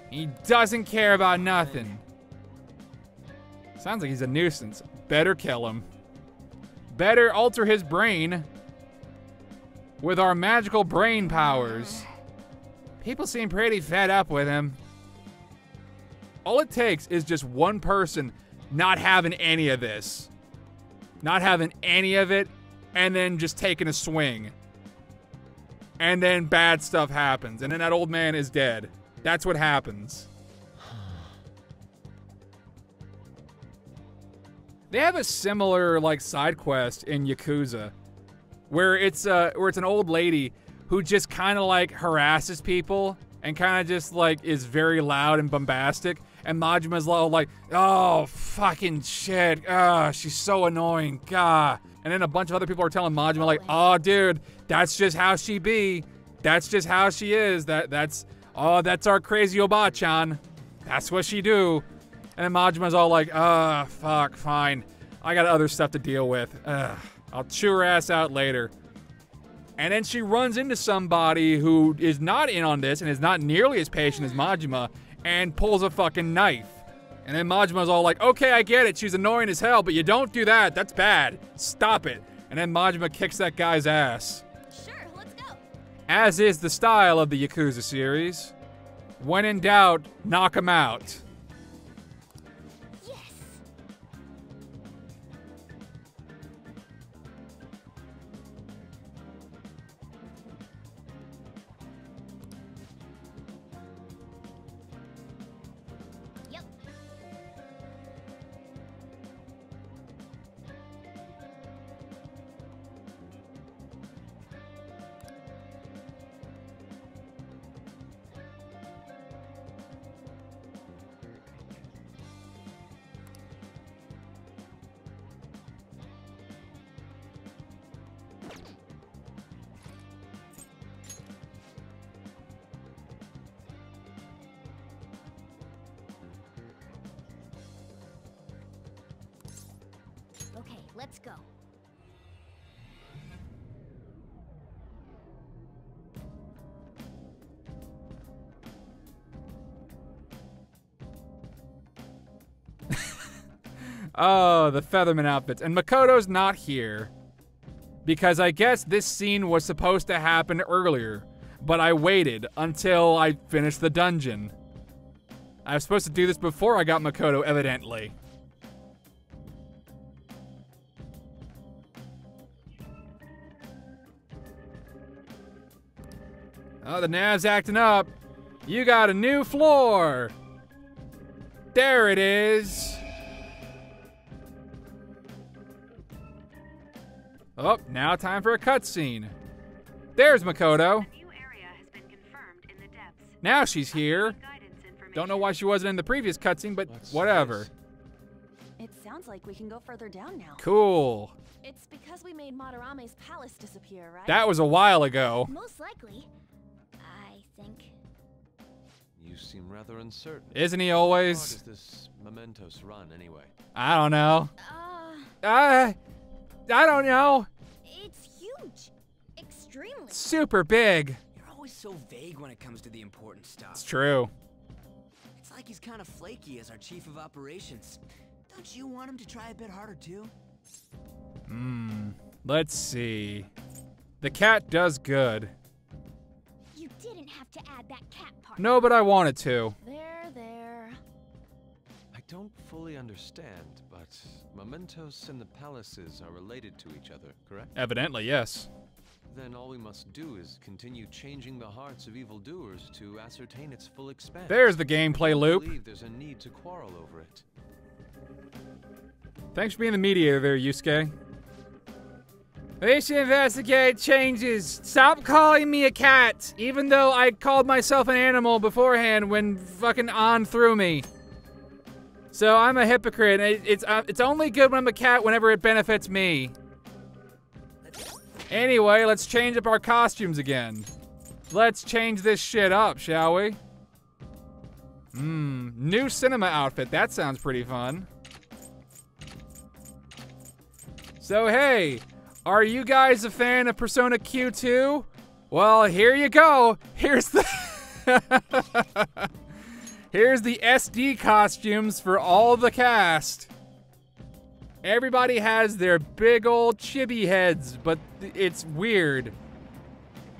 He doesn't care about nothing. Sounds like he's a nuisance. Better kill him. Better alter his brain with our magical brain powers. People seem pretty fed up with him. All it takes is just one person not having any of this. Not having any of it, and then just taking a swing. And then bad stuff happens, and then that old man is dead. That's what happens. They have a similar like side quest in Yakuza, where it's an old lady who just kind of like harasses people and kind of just like is very loud and bombastic. And Majima's all like, "Oh fucking shit! She's so annoying, God." And then a bunch of other people are telling Majima like, "Oh dude, that's just how she be. That's just how she is. That's our crazy Oba-chan. That's what she do." And then Majima's all like, fuck, fine. I got other stuff to deal with. I'll chew her ass out later. And then she runs into somebody who is not in on this and is not nearly as patient as Majima and pulls a fucking knife. And then Majima's all like, "Okay, I get it. She's annoying as hell, but you don't do that. That's bad. Stop it." And then Majima kicks that guy's ass. Sure, let's go. As is the style of the Yakuza series. When in doubt, knock him out. Yes. let's go. Oh, the Featherman outfits. And Makoto's not here. Because I guess this scene was supposed to happen earlier. But I waited until I finished the dungeon. I was supposed to do this before I got Makoto, evidently. Oh, the nav's acting up. You got a new floor. There it is. Oh, now time for a cutscene. There's Makoto. A new area has been confirmed in the depths. Now she's here. Guidance information. Don't know why she wasn't in the previous cutscene, but What's whatever. this? It sounds like we can go further down now. Cool. It's because we made Madarame's palace disappear, right? That was a while ago. Most likely. I think. You seem rather uncertain. Isn't he How far always? does this mementos run anyway? I don't know. Uh, I don't know. it's huge. Extremely. Super big. You're always so vague when it comes to the important It's stuff. true. It's like he's kind of flaky as our chief of operations. Don't you want him to try a bit harder too? Let's see. The cat does good. You didn't have to add that cat part. No, but I wanted to. There. I don't fully understand, but mementos and the palaces are related to each other, correct? Evidently, yes. Then all we must do is continue changing the hearts of evildoers to ascertain its full extent. There's the gameplay I loop. believe there's a need to quarrel over it. Thanks for being the mediator there, Yusuke. We should investigate changes. Stop calling me a cat, even though I called myself an animal beforehand when fucking On threw me. So I'm a hypocrite. It's only good when I'm a cat whenever it benefits me. Anyway, let's change up our costumes again. Let's change this shit up, shall we? New cinema outfit. That sounds pretty fun. So hey, are you guys a fan of Persona Q2? Well, here you go. Here's the Here's the SD costumes for all the cast. Everybody has their big old chibi heads, but it's weird.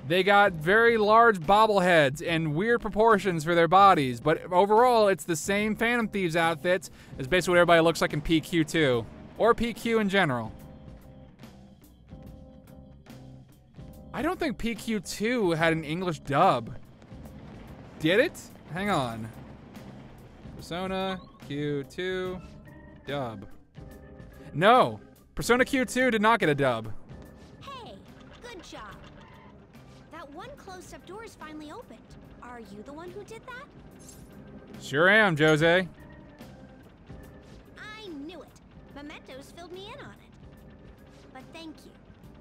They got very large bobbleheads and weird proportions for their bodies, but overall, it's the same Phantom Thieves outfits as basically what everybody looks like in PQ2, or PQ in general. I don't think PQ2 had an English dub. Did it? Hang on. Persona Q2 dub. No, Persona Q2 did not get a dub. Hey, good job. That one closed-up door is finally opened. Are you the one who did that? Sure am, Jose. I knew it. Mementos filled me in on it. But thank you.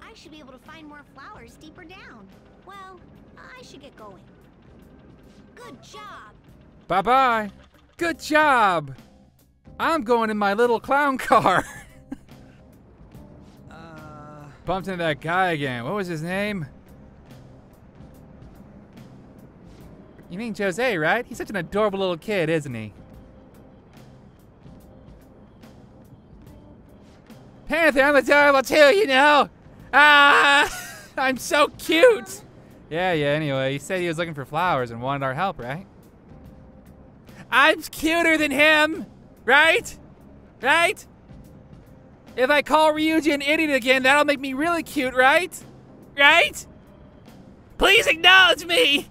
I should be able to find more flowers deeper down. Well, I should get going. Good job. Bye-bye. Good job. I'm going in my little clown car. Bumped into that guy again. What was his name? You mean Jose, right? He's such an adorable little kid, isn't he? Panther, I'm adorable too, you know? Ah, I'm so cute. Yeah, anyway, he said he was looking for flowers and wanted our help, right? I'm cuter than him, right? Right? If I call Ryuji an idiot again, that'll make me really cute, right? Right? Please acknowledge me!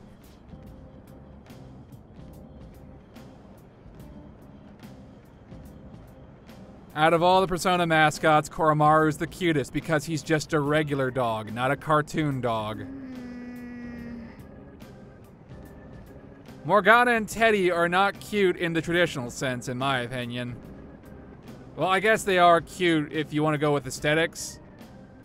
Out of all the Persona mascots, Koromaru's the cutest because he's just a regular dog, not a cartoon dog. Morgana and Teddy are not cute in the traditional sense, in my opinion. Well, I guess they are cute if you want to go with aesthetics.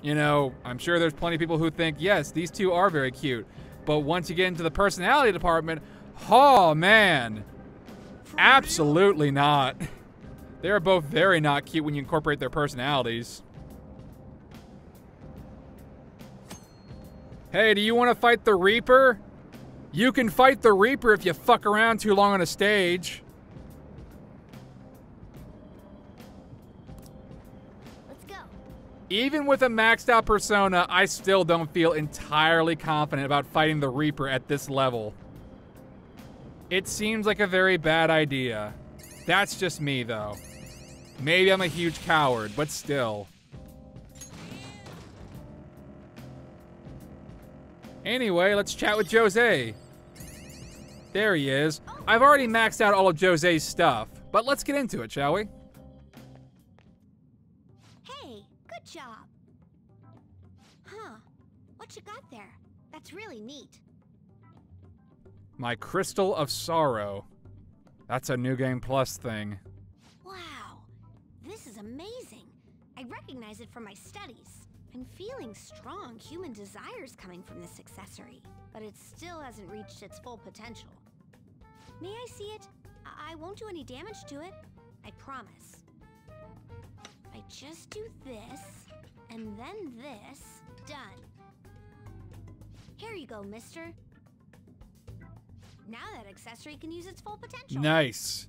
You know, I'm sure there's plenty of people who think, yes, these two are very cute. But once you get into the personality department, oh man, absolutely not. They're both very not cute when you incorporate their personalities. Hey, do you want to fight the Reaper? You can fight the Reaper if you fuck around too long on a stage. Let's go. Even with a maxed out persona, I still don't feel entirely confident about fighting the Reaper at this level. It seems like a very bad idea. That's just me, though. Maybe I'm a huge coward, but still. Anyway, let's chat with Jose. There he is. I've already maxed out all of Jose's stuff, but let's get into it, shall we? Hey, good job. Huh. What you got there? That's really neat. My Crystal of Sorrow. That's a New Game Plus thing. Wow. This is amazing. I recognize it from my studies. I'm feeling strong human desires coming from this accessory, but it still hasn't reached its full potential. May I see it? I won't do any damage to it. I promise. I just do this, and then this. Done. Here you go, mister. Now that accessory can use its full potential. Nice.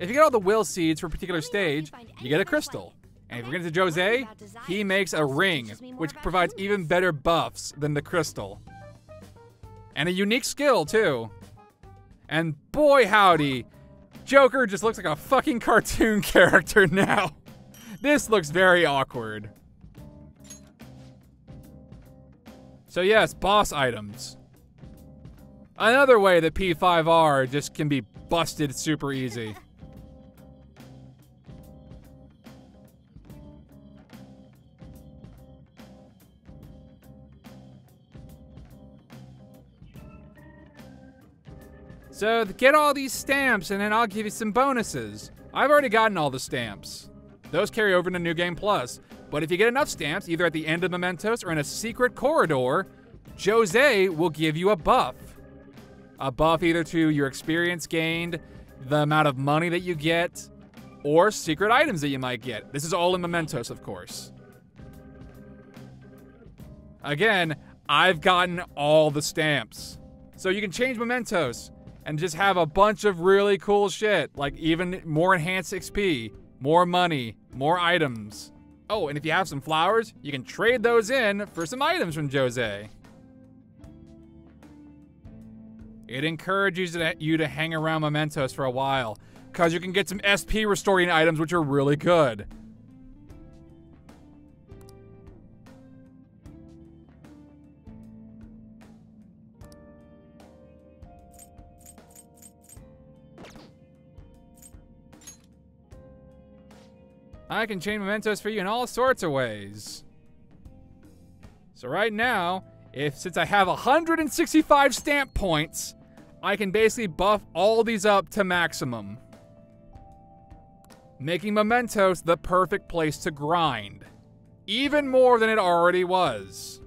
If you get all the will seeds for a particular stage, you get a crystal. And if you get to Jose, he makes a ring, which provides even better buffs than the crystal. And a unique skill, too. And boy howdy, Joker just looks like a fucking cartoon character now. This looks very awkward. So yes, boss items. Another way that P5R just can be busted super easy. So get all these stamps and then I'll give you some bonuses. I've already gotten all the stamps. Those carry over into New Game Plus. But if you get enough stamps, either at the end of Mementos or in a secret corridor, Jose will give you a buff. A buff either to your experience gained, the amount of money that you get, or secret items that you might get. This is all in Mementos, of course. Again, I've gotten all the stamps. So you can change Mementos and just have a bunch of really cool shit, like even more enhanced XP, more money, more items. Oh, and if you have some flowers, you can trade those in for some items from Jose. It encourages you to hang around Mementos for a while, because you can get some SP restoring items which are really good. I can change Mementos for you in all sorts of ways. So right now, since I have 165 stamp points, I can basically buff all these up to maximum, making Mementos the perfect place to grind, even more than it already was.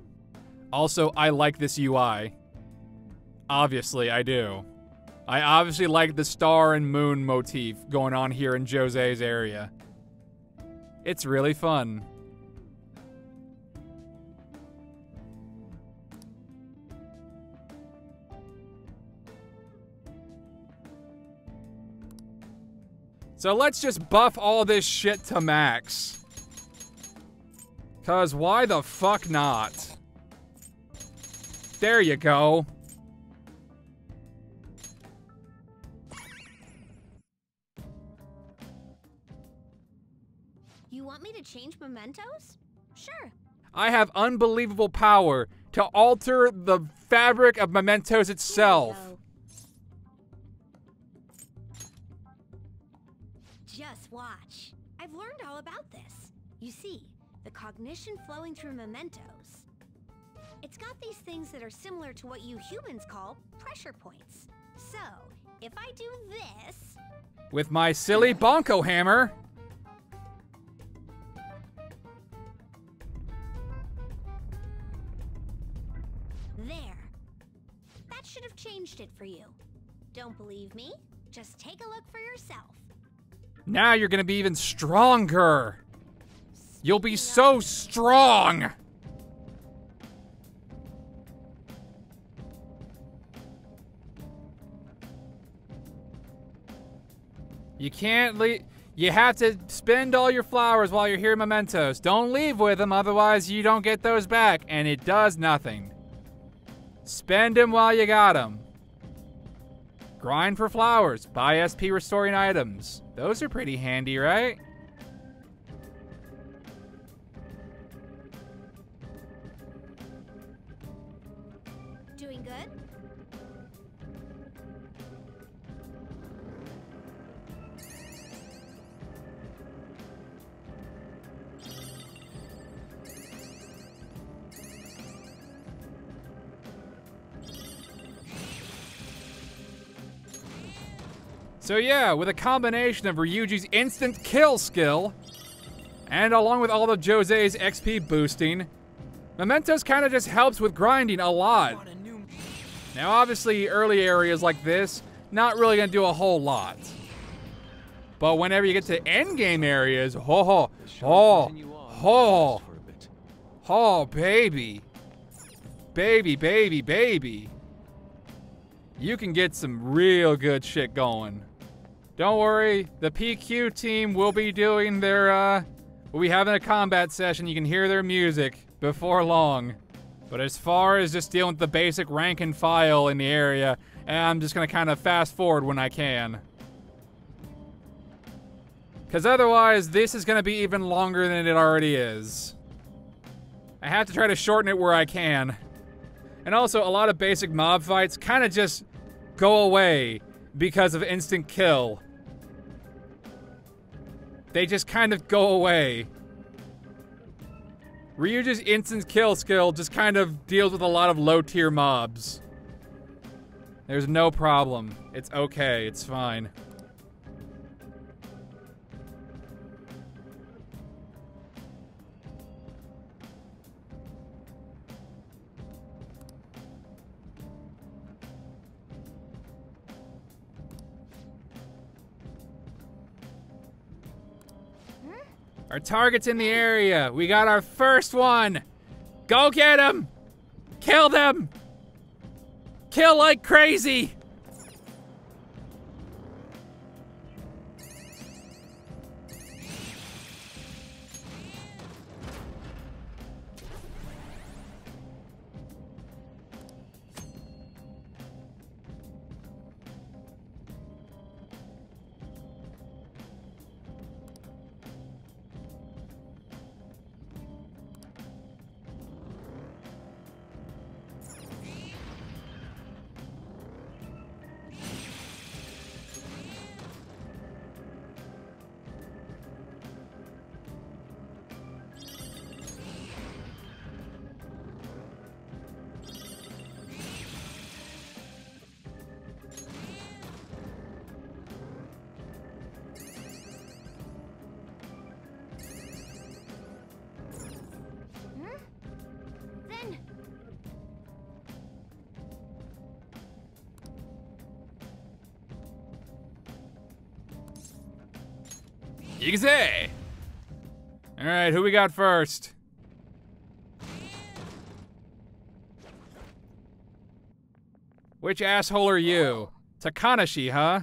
Also, I like this UI. Obviously, I do. I obviously like the star and moon motif going on here in Jose's area. It's really fun. So let's just buff all this shit to max. 'Cause why the fuck not? There you go. You want me to change Mementos? Sure. I have unbelievable power to alter the fabric of Mementos itself. Here you go. Just watch. I've learned all about this. You see, the cognition flowing through Mementos. It's got these things that are similar to what you humans call pressure points. So, if I do this... With my silly bonko hammer. There. That should have changed it for you. Don't believe me? Just take a look for yourself. Now you're gonna be even stronger. You'll be so strong! You can't leave. You have to spend all your flowers while you're here in Mementos. Don't leave with them, otherwise you don't get those back, and it does nothing. Spend them while you got them. Grind for flowers. Buy SP restoring items. Those are pretty handy, right? Doing good? So yeah, with a combination of Ryuji's instant kill skill, and along with all of Jose's XP boosting, Mementos kind of just helps with grinding a lot. Now obviously early areas like this, not really gonna do a whole lot. But whenever you get to endgame areas, baby. Baby. You can get some real good shit going. Don't worry, the PQ team will be doing their, we'll be having a combat session. You can hear their music before long. But as far as just dealing with the basic rank and file in the area, I'm just gonna kind of fast forward when I can. Because otherwise, this is gonna be even longer than it already is. I have to try to shorten it where I can. And also, a lot of basic mob fights kind of just go away because of instant kill. They just kind of go away. Ryuji's instant kill skill just kind of deals with a lot of low-tier mobs. There's no problem. It's okay. It's fine. Our target's in the area. We got our first one. Go get him. Kill them. Kill like crazy. Easy! Alright, who we got first? Which asshole are you? Takanashi, huh?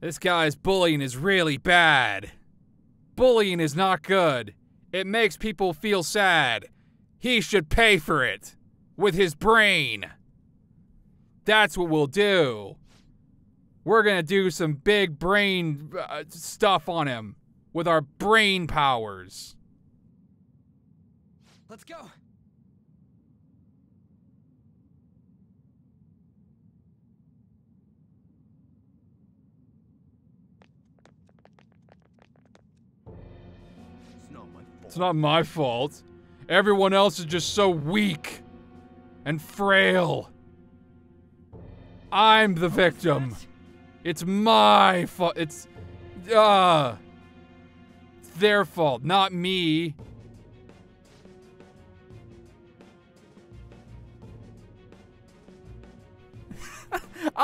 This guy's bullying is really bad. Bullying is not good. It makes people feel sad. He should pay for it. With his brain. That's what we'll do. We're gonna do some big brain stuff on him with our brain powers. Let's go. It's not my fault. It's not my fault. Everyone else is just so weak and frail. I'm the victim. It's my fault. It's their fault, not me.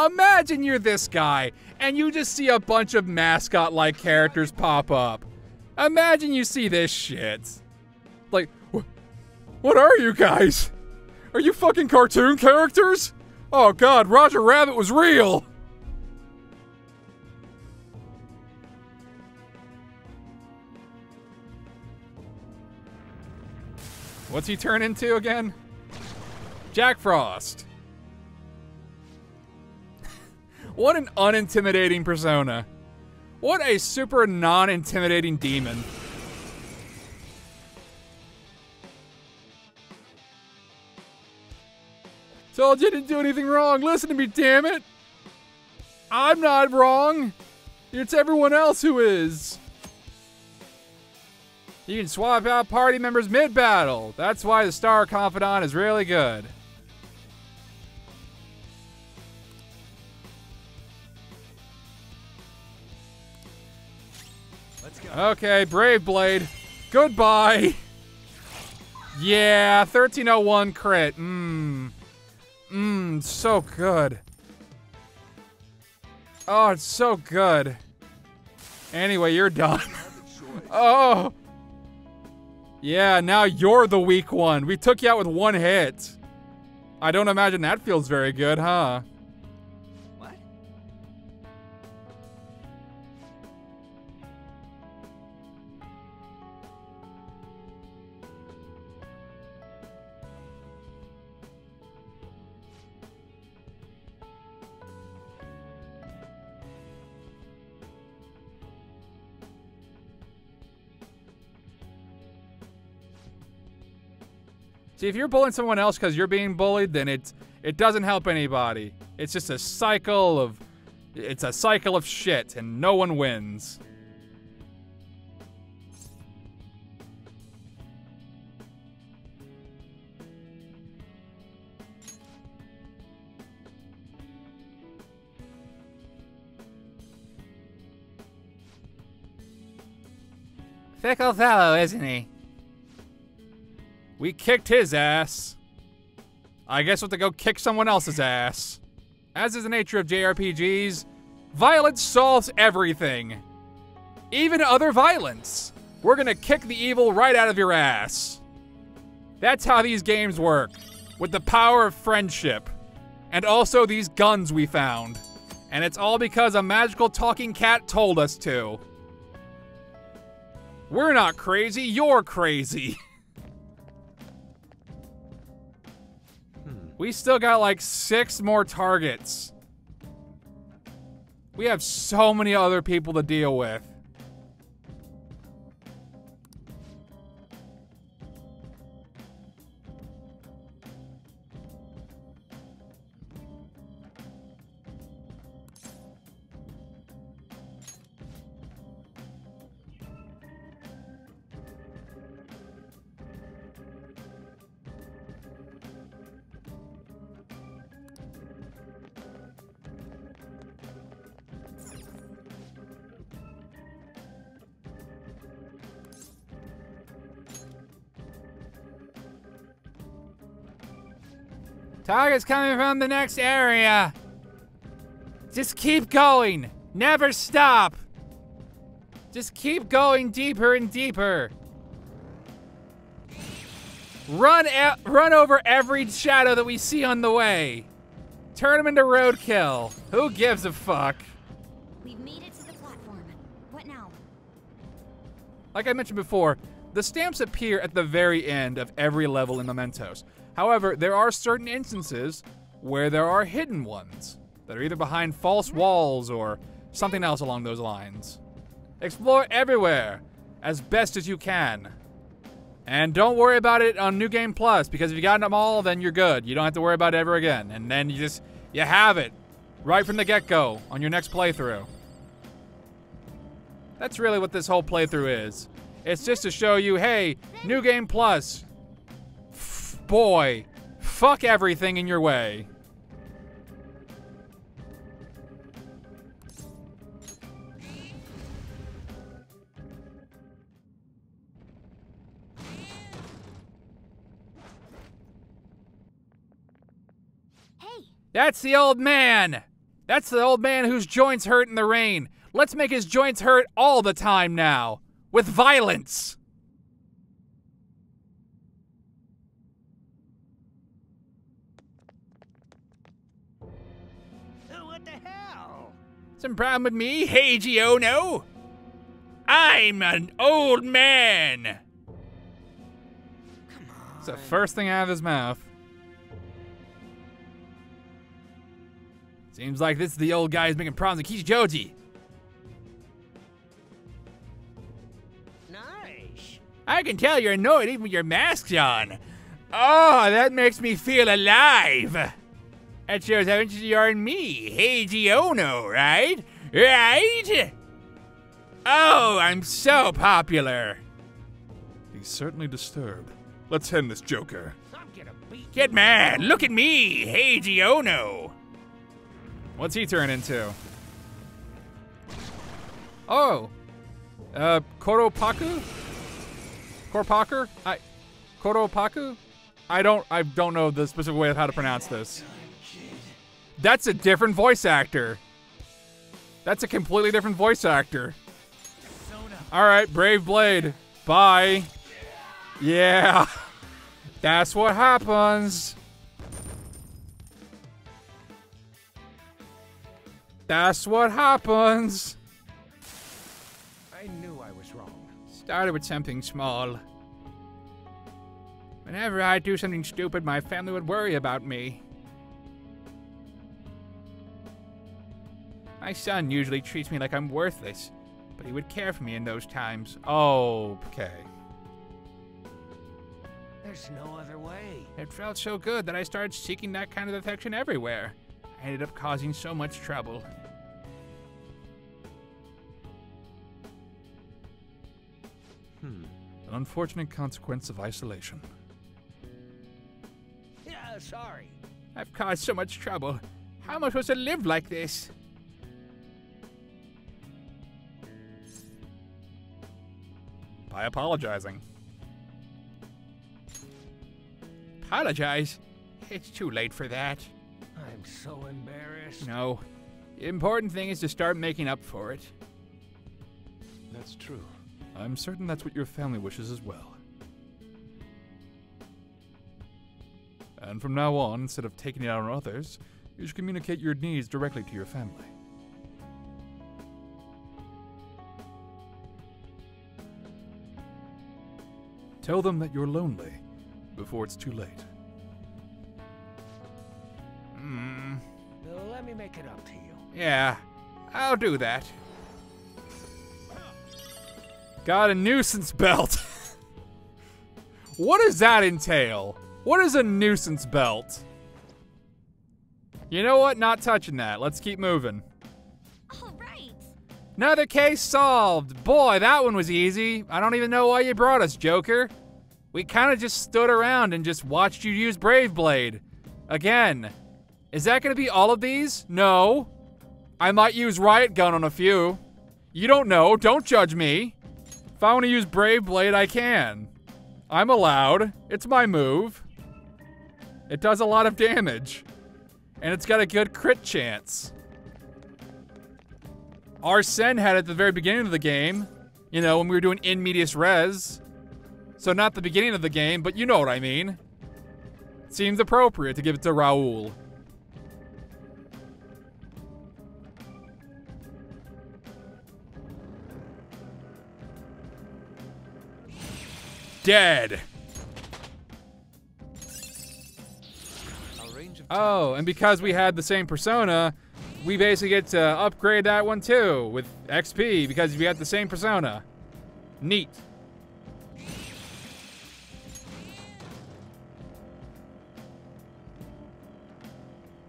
Imagine you're this guy, and you just see a bunch of mascot-like characters pop up. Imagine you see this shit. Like, what are you guys? Are you fucking cartoon characters? Oh god, Roger Rabbit was real! What's he turn into again? Jack Frost. What an unintimidating persona. What a super non-intimidating demon. Told you didn't do anything wrong. Listen to me, damn it. I'm not wrong. It's everyone else who is. You can swap out party members mid-battle. That's why the Star Confidant is really good. Let's go. Okay, Brave Blade. Goodbye. Yeah, 1301 crit. So good. Oh, it's so good. Anyway, you're done. Oh. Yeah, now you're the weak one. We took you out with one hit. I don't imagine that feels very good, huh? What? See, if you're bullying someone else because you're being bullied, then it doesn't help anybody. It's just a cycle of shit, and no one wins. Fickle fellow, isn't he? We kicked his ass. I guess we'll have to go kick someone else's ass. As is the nature of JRPGs, violence solves everything. Even other violence. We're gonna kick the evil right out of your ass. That's how these games work. With the power of friendship. And also these guns we found. And it's all because a magical talking cat told us to. We're not crazy, you're crazy. We still got like 6 more targets. We have so many other people to deal with. Target's coming from the next area. Just keep going. Never stop. Just keep going deeper and deeper. Run over every shadow that we see on the way. Turn them into roadkill. Who gives a fuck? We've made it to the platform. What now? Like I mentioned before, the stamps appear at the very end of every level in Mementos. However, there are certain instances where there are hidden ones that are either behind false walls or something else along those lines. Explore everywhere as best as you can. And don't worry about it on New Game Plus, because if you got them all, then you're good. You don't have to worry about it ever again. And then you have it right from the get-go on your next playthrough. That's really what this whole playthrough is. It's just to show you, hey, New Game Plus. Boy, fuck everything in your way. Hey! That's the old man! That's the old man whose joints hurt in the rain. Let's make his joints hurt all the time now. with violence. What the hell? Some problem with me, Heiji Ono? I'm an old man. Come on. It's the first thing out of his mouth. Seems like this is the old guy who's making problems with Kichijoji. Nice. I can tell you're annoyed even with your mask's on. Oh, that makes me feel alive. That shows how interested you are in me, Heiji Ono, right? Right? Oh, I'm so popular. He's certainly disturbed. Let's end this Joker. I'm gonna beat Get mad, look at me, Heiji Ono. What's he turn into? Oh. Koropaku? Korpaker? Koropaku? I don't know the specific way of how to pronounce this. That's a different voice actor. That's a completely different voice actor. Alright, Brave Blade. Bye. Yeah. That's what happens. That's what happens. I knew I was wrong. Started with something small. Whenever I do something stupid, my family would worry about me. My son usually treats me like I'm worthless, but he would care for me in those times. Oh, okay. There's no other way. It felt so good that I started seeking that kind of affection everywhere. I ended up causing so much trouble. An unfortunate consequence of isolation. Yeah, sorry. I've caused so much trouble. How am I supposed to live like this? By apologizing. Apologize? It's too late for that. I'm so embarrassed. No. The important thing is to start making up for it. That's true. I'm certain that's what your family wishes as well. And from now on, instead of taking it out on others, you should communicate your needs directly to your family. Tell them that you're lonely before it's too late. Let me make it up to you. Yeah, I'll do that. Got a nuisance belt. What does that entail? What is a nuisance belt? You know what? Not touching that. Let's keep moving. All right. Another case solved. Boy, that one was easy. I don't even know why you brought us, Joker. We kind of just stood around and just watched you use Brave Blade. Again. Is that going to be all of these? No. I might use Riot Gun on a few. You don't know. Don't judge me. If I want to use Brave Blade, I can. I'm allowed. It's my move. It does a lot of damage. And it's got a good crit chance. Arsene had it at the very beginning of the game. You know, when we were doing in medias res. So not the beginning of the game, but you know what I mean. Seems appropriate to give it to Raoul. Dead. Oh, and because we had the same persona, we basically get to upgrade that one too with XP because we got the same persona. Neat.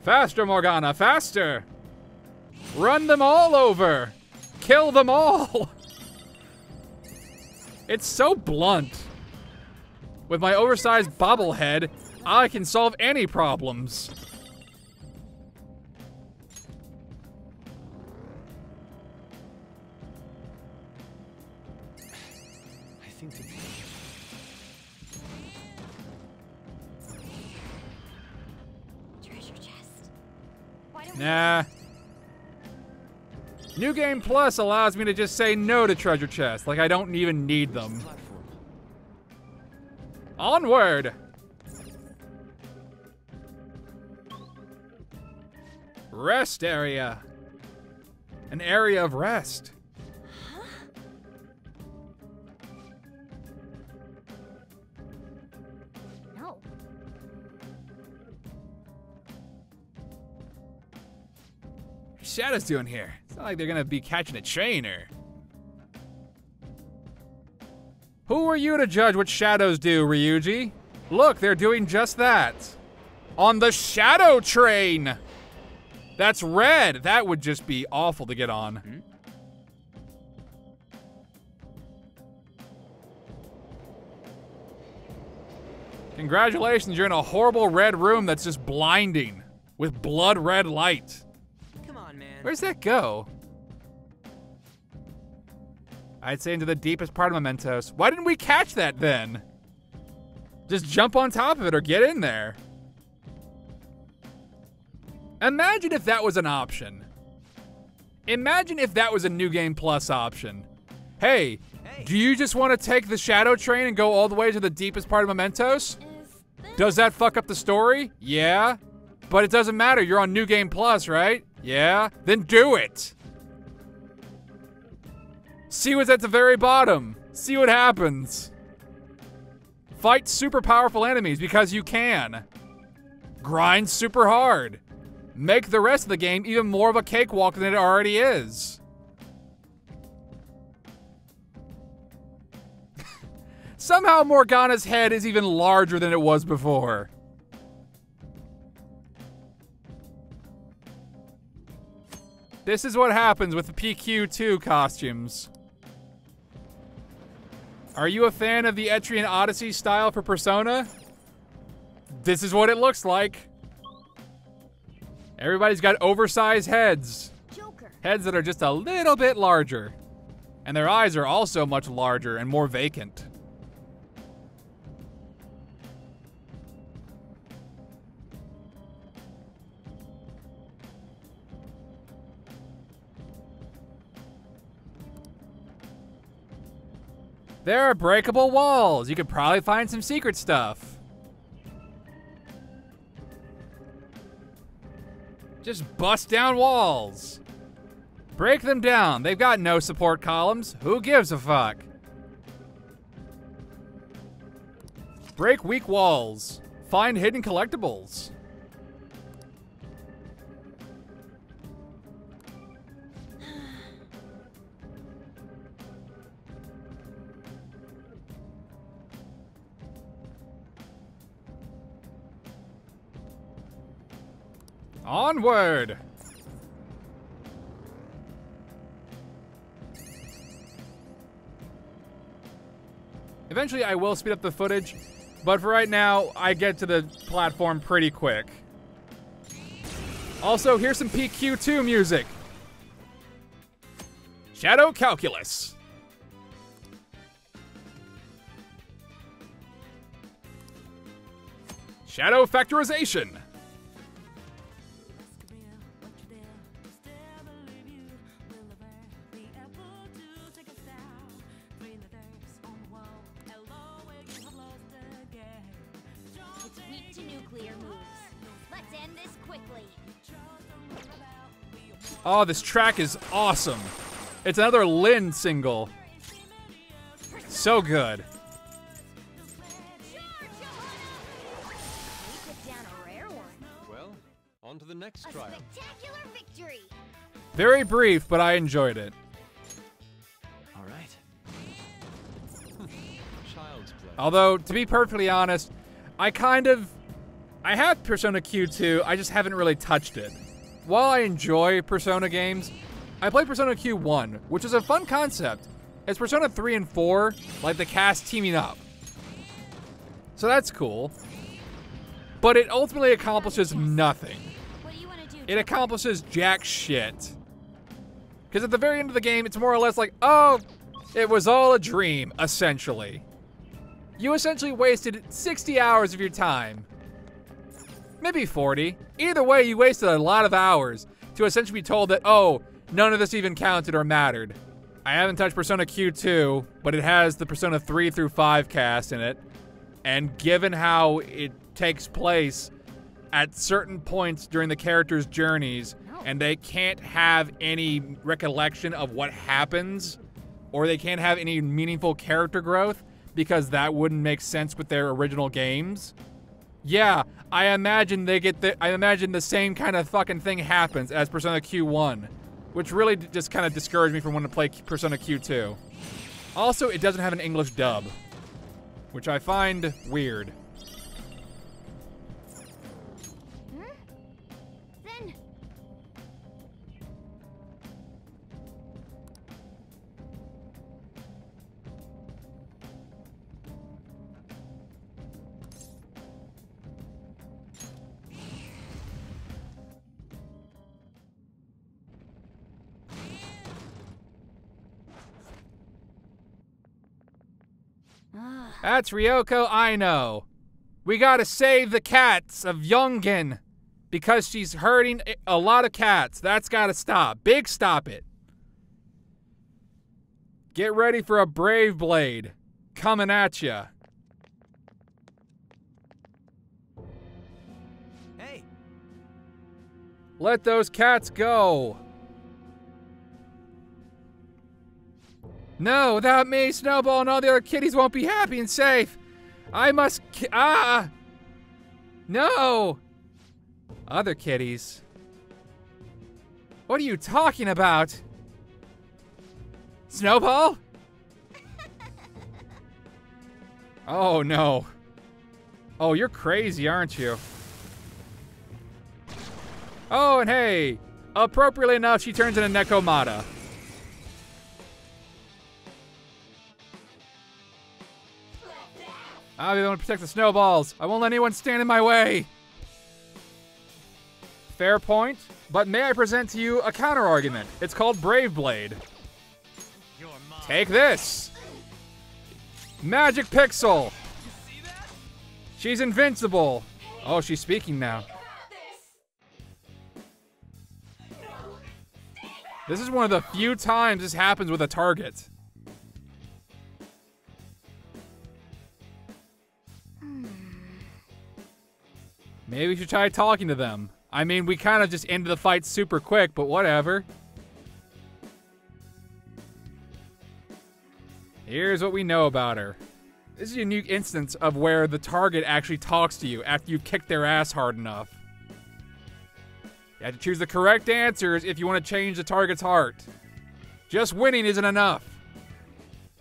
Faster, Morgana, faster! Run them all over! Kill them all! It's so blunt. With my oversized bobblehead, I can solve any problems. I think to Treasure chest. Why don't Nah. New Game Plus allows me to just say no to treasure chests, like I don't even need them. Platform. Onward! Rest area. An area of rest. No. What's Shadow's doing here? It's not like they're gonna be catching a train or... Who are you to judge what shadows do, Ryuji? Look, they're doing just that. On the shadow train! That's red! That would just be awful to get on. Congratulations, you're in a horrible red room that's just blinding with blood red light. Come on, man. Where's that go? I'd say into the deepest part of Mementos. Why didn't we catch that then? Just jump on top of it or get in there. Imagine if that was an option. Imagine if that was a New Game Plus option. Hey, do you just want to take the shadow train and go all the way to the deepest part of Mementos? Does that fuck up the story? Yeah. But it doesn't matter, you're on New Game Plus, right? Yeah. Then do it. See what's at the very bottom. See what happens. Fight super powerful enemies because you can. Grind super hard. Make the rest of the game even more of a cakewalk than it already is. Somehow Morgana's head is even larger than it was before. This is what happens with the PQ2 costumes. Are you a fan of the Etrian Odyssey style for Persona? This is what it looks like. Everybody's got oversized heads. Joker. Heads that are just a little bit larger. And their eyes are also much larger and more vacant. There are breakable walls. You could probably find some secret stuff. Just bust down walls. Break them down. They've got no support columns. Who gives a fuck? Break weak walls. Find hidden collectibles. Onward! Eventually I will speed up the footage, but for right now, I get to the platform pretty quick. Also, here's some PQ2 music. Shadow Calculus. Shadow Factorization. Oh, this track is awesome. It's another Lin single. So good. Well, on to the next trial. Spectacular victory. Very brief, but I enjoyed it. All right. Child's play. Although, to be perfectly honest, I have Persona Q2, I just haven't really touched it. While I enjoy Persona games, I played Persona Q1, which is a fun concept. It's Persona 3 and 4, like the cast teaming up. So that's cool. But it ultimately accomplishes nothing. What do you want to do? It accomplishes jack shit. Because at the very end of the game, it's more or less like, oh, it was all a dream, essentially. You essentially wasted 60 hours of your time. Maybe 40. Either way, you wasted a lot of hours to essentially be told that, oh, none of this even counted or mattered. I haven't touched Persona Q2, but it has the Persona 3 through 5 cast in it. And given how it takes place at certain points during the characters' journeys, and they can't have any recollection of what happens, or they can't have any meaningful character growth, because that wouldn't make sense with their original games. Yeah, I imagine the same kind of fucking thing happens as Persona Q1, which really just kind of discouraged me from wanting to play Persona Q2. Also, it doesn't have an English dub, which I find weird. Then... That's Ryoko Aino. We gotta save the cats of Yongen because she's hurting a lot of cats. That's gotta stop. Big stop it. Get ready for a Brave Blade coming at ya. Hey. Let those cats go. No, without me, Snowball and all the other kitties won't be happy and safe. I must No! Other kitties. What are you talking about? Snowball? Oh, no. Oh, you're crazy, aren't you? Oh, and hey, appropriately enough, she turns into Nekomata. I'll be the one to protect the snowballs. I won't let anyone stand in my way. Fair point, but may I present to you a counter-argument? It's called Brave Blade. Take this. Magic Pixel. She's invincible. Oh, she's speaking now. This is one of the few times this happens with a target. Maybe we should try talking to them. I mean, we kind of just ended the fight super quick, but whatever. Here's what we know about her. This is a unique instance of where the target actually talks to you after you've kicked their ass hard enough. You have to choose the correct answers if you want to change the target's heart. Just winning isn't enough.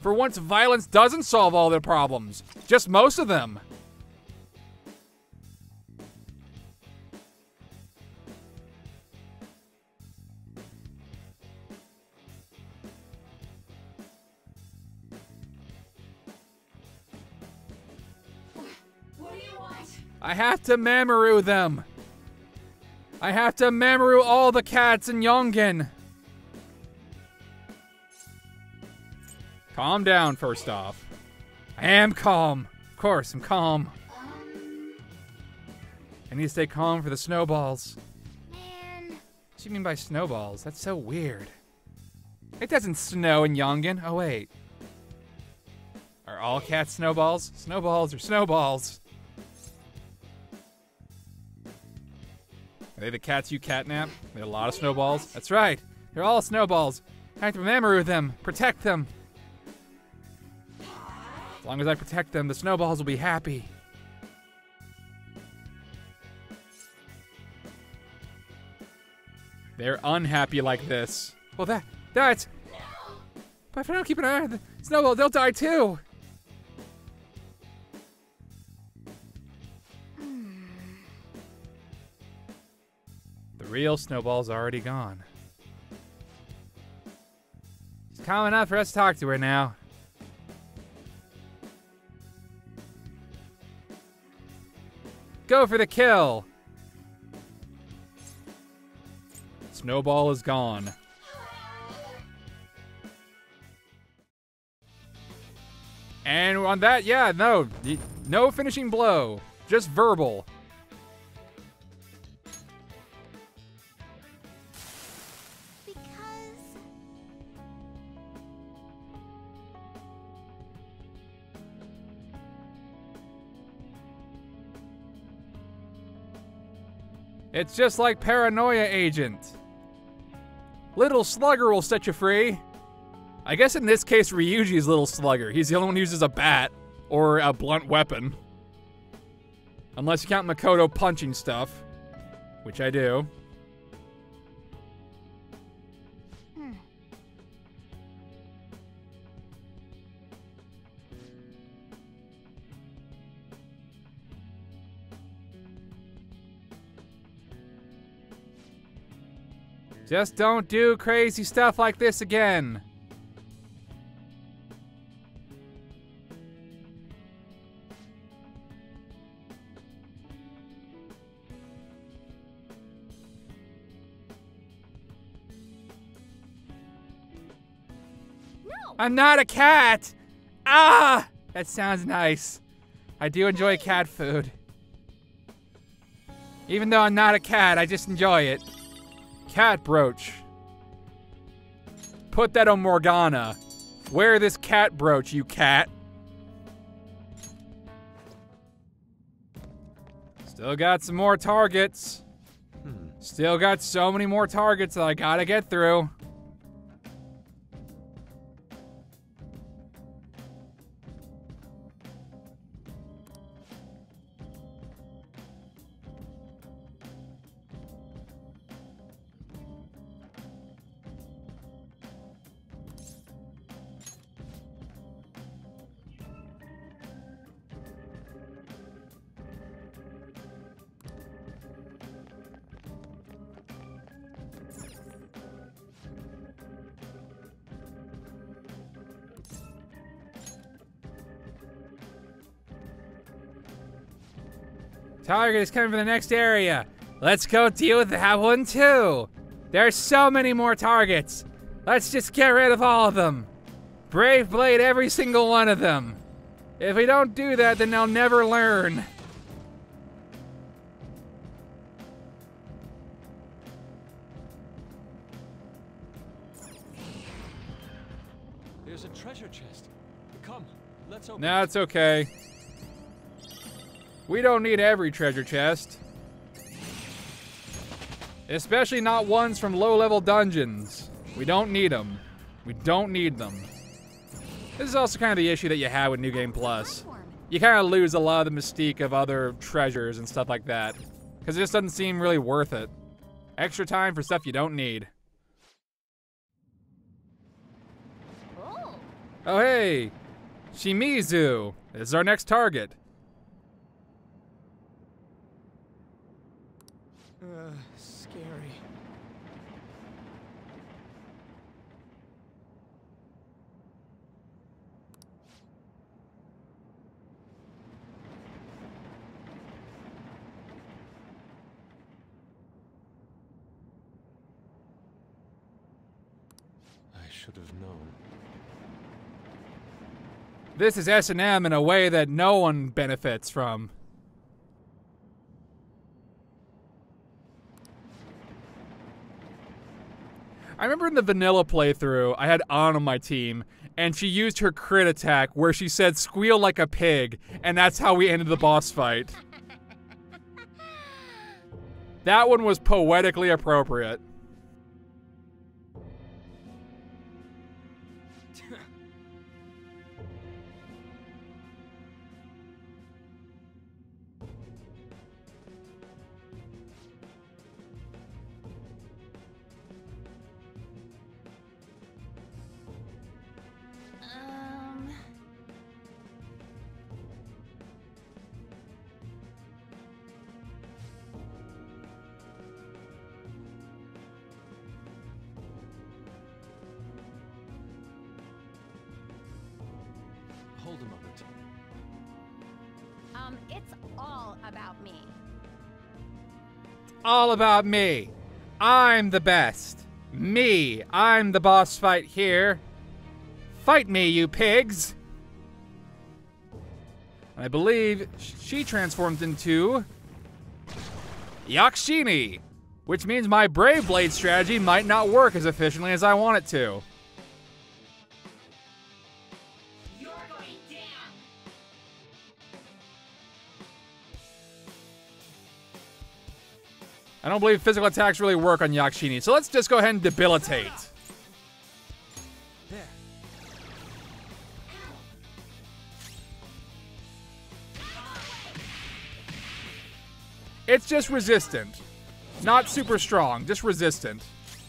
For once, violence doesn't solve all their problems. Just most of them. I have to Mamoru them. I have to Mamoru all the cats in Yongen. Calm down, first off. I am calm. Of course, I'm calm. I need to stay calm for the snowballs. Man. What do you mean by snowballs? That's so weird. It doesn't snow in Yongen. Oh, wait. Are all cats snowballs? Snowballs are snowballs. Are they the cats you catnap? They have a lot of snowballs? That's right. They're all snowballs. I have to Mamoru them, protect them. As long as I protect them, the snowballs will be happy. They're unhappy like this. Well, that's... But if I don't keep an eye on the snowballs, they'll die too. The real snowball's already gone. It's calm enough for us to talk to her now. Go for the kill! Snowball is gone. And on that, yeah, no finishing blow. Just verbal. Because It's just like Paranoia Agent. Little Slugger will set you free. I guess in this case, Ryuji's Little Slugger. He's the only one who uses a bat or a blunt weapon. Unless you count Makoto punching stuff, which I do. Just don't do crazy stuff like this again. No! I'm not a cat! Ah! That sounds nice. I do enjoy cat food. Even though I'm not a cat, I just enjoy it. Cat brooch. Put that on Morgana. Wear this cat brooch, you cat. Still got some more targets. Still got so many more targets that I gotta get through. Target is coming from the next area. Let's go deal with that one too. There's so many more targets. Let's just get rid of all of them. Brave Blade every single one of them. If we don't do that, then they'll never learn. There's a treasure chest. Come, let's open No, it's okay. We don't need every treasure chest. Especially not ones from low-level dungeons. We don't need them. We don't need them. This is also kind of the issue that you have with New Game Plus. You kind of lose a lot of the mystique of other treasures and stuff like that. Because it just doesn't seem really worth it. Extra time for stuff you don't need. Oh, hey! Shimizu! This is our next target. Scary. I should have known. This is S&M in a way that no one benefits from. I remember in the vanilla playthrough, I had Ann on my team, and she used her crit attack where she said squeal like a pig, and that's how we ended the boss fight. That one was poetically appropriate. Hold a moment. It's all about me. All about me. I'm the best. Me. I'm the boss fight here. Fight me, you pigs. I believe she transformed into Yakshini, which means my Brave Blade strategy might not work as efficiently as I want it to. You're going down. I don't believe physical attacks really work on Yakshini, so let's just go ahead and debilitate. There. It's just resistant. Not super strong, just resistant.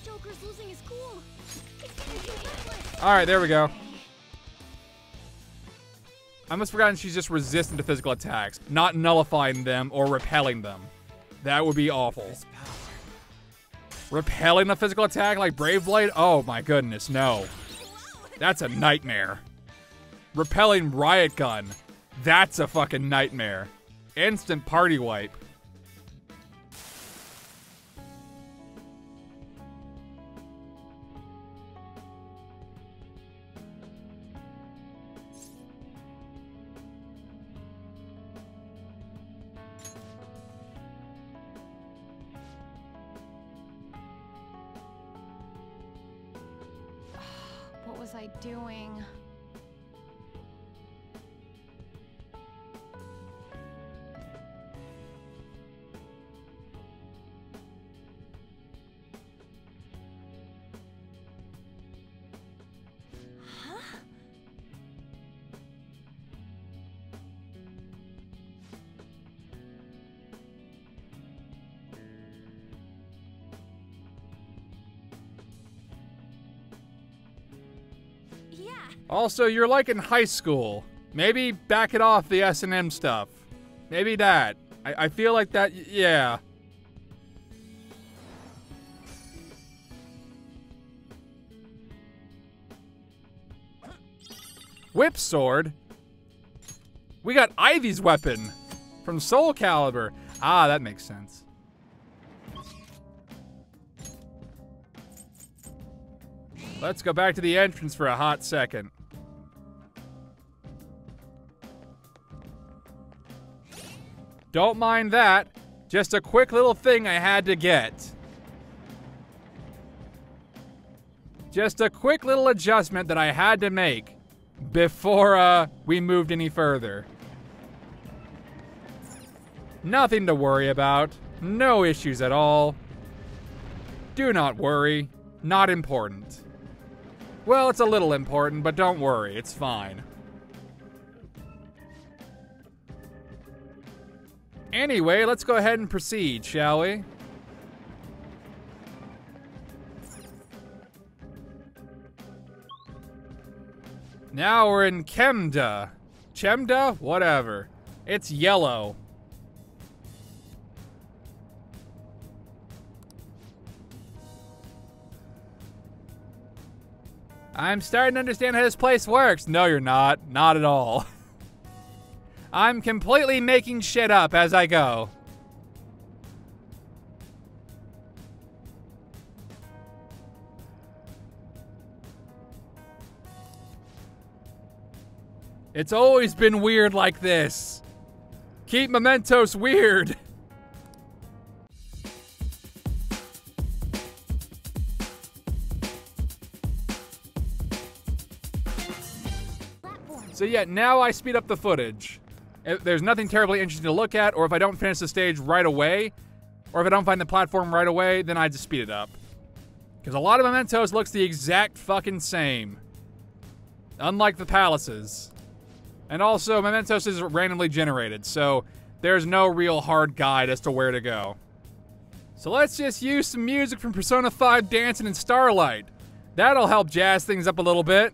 Joker's losing his cool. Alright, there we go. I must have forgotten she's just resistant to physical attacks, not nullifying them or repelling them. That would be awful. Repelling a physical attack like Brave Blade? Oh my goodness, no. That's a nightmare. Repelling Riot Gun. That's a fucking nightmare. Instant party wipe. What was I doing? Huh? Yeah. Also, you're like in high school. Maybe back it off the S&M stuff. Maybe that. I feel like that, yeah. Whip Sword? We got Ivy's weapon from Soul Calibur. Ah, that makes sense. Let's go back to the entrance for a hot second. Don't mind that. Just a quick little thing I had to get. Just a quick little adjustment that I had to make before we moved any further. Nothing to worry about. No issues at all. Do not worry. Not important. Well, it's a little important, but don't worry. It's fine. Anyway, let's go ahead and proceed, shall we? Now we're in Chemda. Chemda? Whatever. It's yellow. I'm starting to understand how this place works. No, you're not. Not at all. I'm completely making shit up as I go. It's always been weird like this. Keep Mementos weird. So yeah, now I speed up the footage. If there's nothing terribly interesting to look at, or if I don't finish the stage right away, or if I don't find the platform right away, then I just speed it up. Because a lot of Mementos looks the exact fucking same. Unlike the palaces. And also, Mementos is randomly generated, so there's no real hard guide as to where to go. So let's just use some music from Persona 5 Dancing in Starlight. That'll help jazz things up a little bit.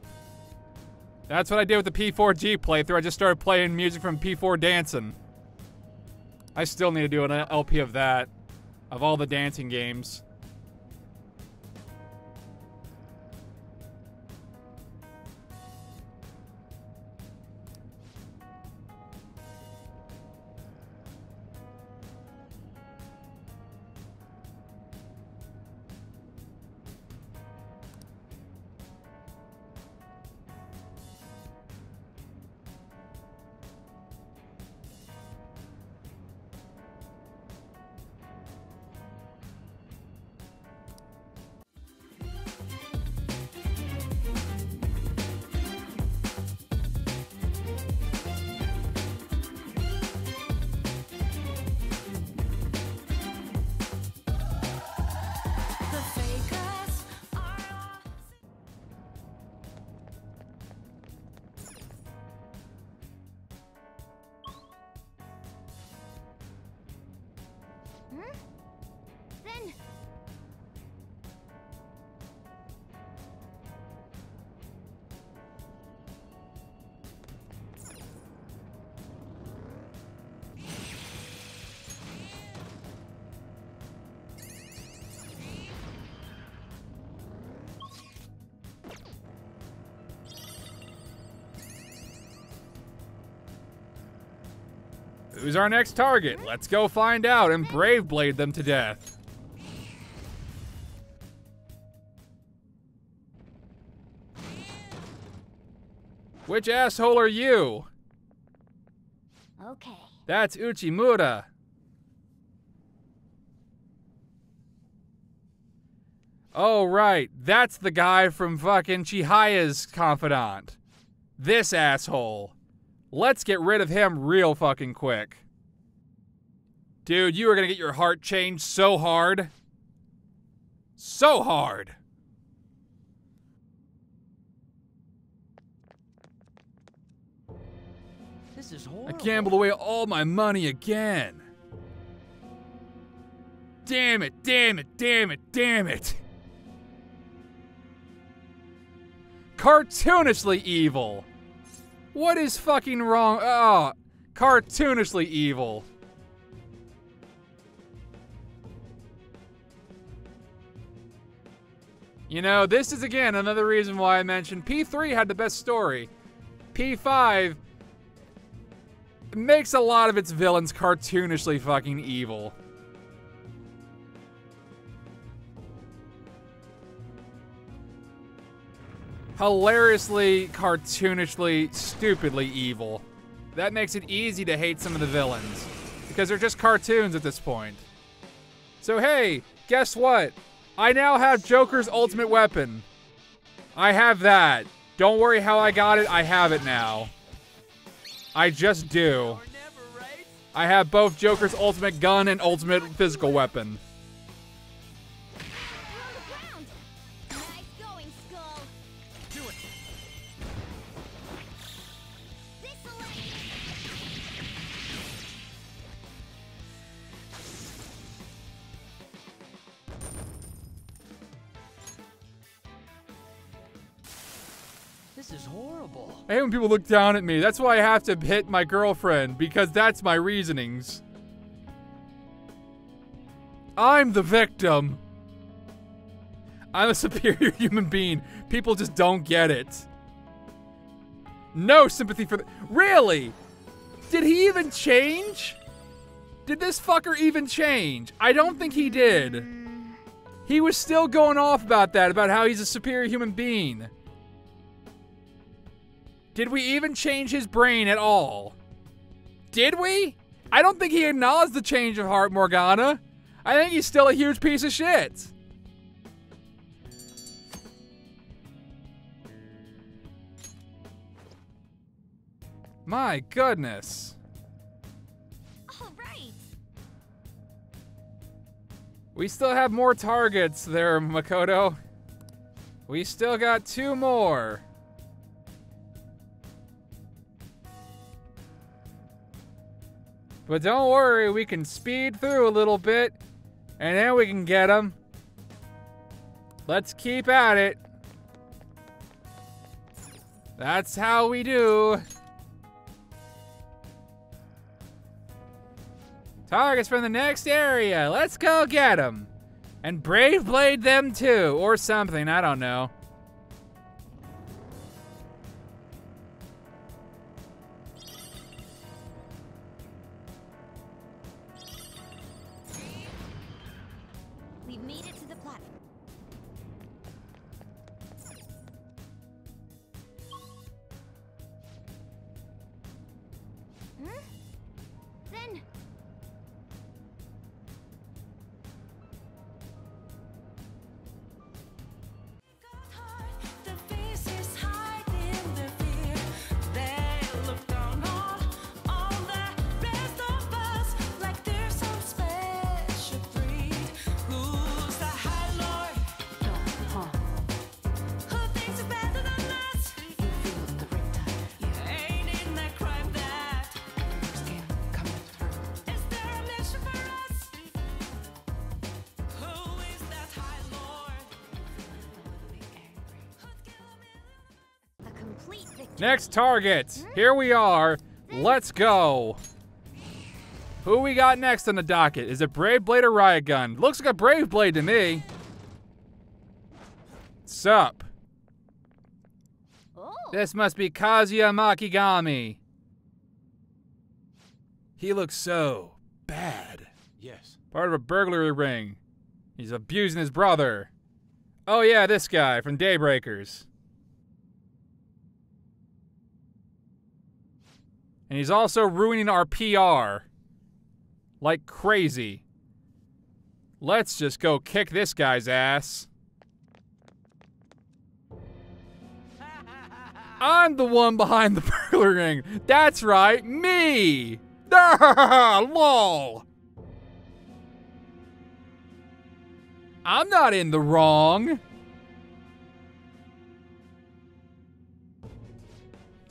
That's what I did with the P4G playthrough. I just started playing music from P4 Dancing. I still need to do an LP of that. Of all the dancing games. Who's our next target? Let's go find out and Brave Blade them to death. Which asshole are you? Okay. That's Uchimura. Oh, right. That's the guy from fucking Chihiya's confidant. This asshole. Let's get rid of him real fucking quick. Dude, you are gonna get your heart changed so hard. So hard. This is horrible. I gambled away all my money again. Damn it, damn it, damn it, damn it. Cartoonishly evil. What is fucking wrong? Oh, cartoonishly evil. You know, this is again another reason why I mentioned P3 had the best story. P5 makes a lot of its villains cartoonishly fucking evil. Hilariously, cartoonishly, stupidly evil. That makes it easy to hate some of the villains, because they're just cartoons at this point. So hey, guess what? I now have Joker's ultimate weapon. I have that. Don't worry how I got it, I have it now. I just do. I have both Joker's ultimate gun and ultimate physical weapon. This is horrible. I hate when people look down at me. That's why I have to hit my girlfriend, because that's my reasonings. I'm the victim. I'm a superior human being. People just don't get it. No sympathy for Really? Did he even change? Did this fucker even change? I don't think he did. He was still going off about that, about how he's a superior human being. Did we even change his brain at all? Did we? I don't think he acknowledged the change of heart, Morgana. I think he's still a huge piece of shit. My goodness. All right. We still have more targets there, Makoto. We still got 2 more. But don't worry, we can speed through a little bit, and then we can get them. Let's keep at it. That's how we do. Targets from the next area. Let's go get them. And Brave Blade them too, or something, I don't know. We've made it to the platform. Then Next target. Here we are. Let's go. Who we got next on the docket? Is it Brave Blade or Riot Gun? Looks like a Brave Blade to me. Sup? Oh. This must be Kazuya Makigami. He looks so bad. Yes. Part of a burglary ring. He's abusing his brother. Oh yeah, this guy from Daybreakers. And he's also ruining our PR. Like crazy. Let's just go kick this guy's ass. I'm the one behind the burglary ring. That's right, me! LOL! I'm not in the wrong.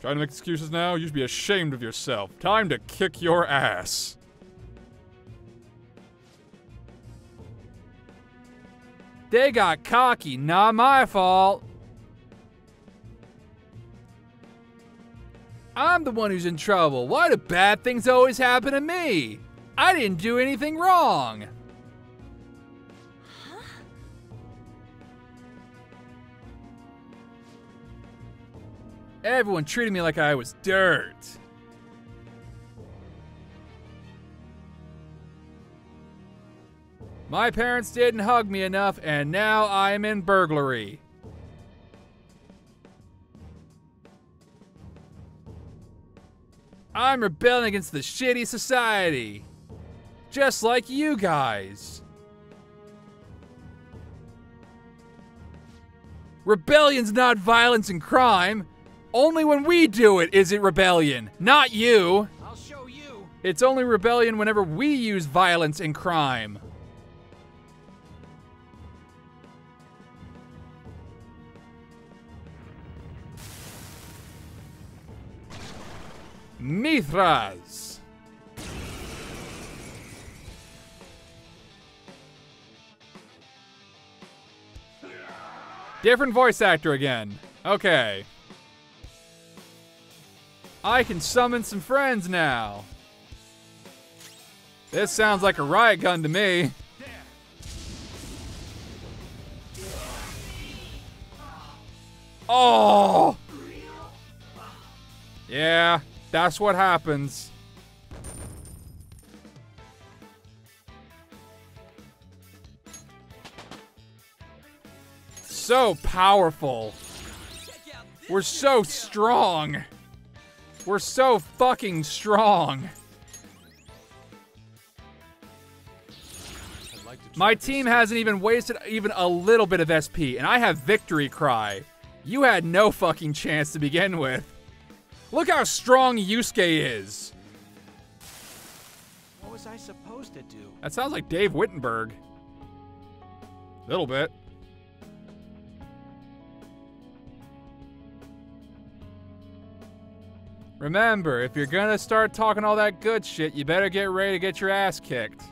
Trying to make excuses now? You should be ashamed of yourself. Time to kick your ass. They got cocky, not my fault. I'm the one who's in trouble. Why do bad things always happen to me? I didn't do anything wrong. Huh? Everyone treated me like I was dirt. My parents didn't hug me enough, and now I'm in burglary. I'm rebelling against the shitty society. Just like you guys. Rebellion's not violence and crime. Only when we do it is it rebellion, not you. I'll show you. It's only rebellion whenever we use violence and crime. Mithras. Different voice actor again. Okay. I can summon some friends now. This sounds like a riot gun to me. Oh! Yeah, that's what happens. So powerful. We're so strong. We're so fucking strong. My team hasn't even wasted even a little bit of SP, and I have Victory Cry. You had no fucking chance to begin with. Look how strong Yusuke is. What was I supposed to do? That sounds like Dave Wittenberg. Little bit. Remember, if you're gonna start talking all that good shit, you better get ready to get your ass kicked.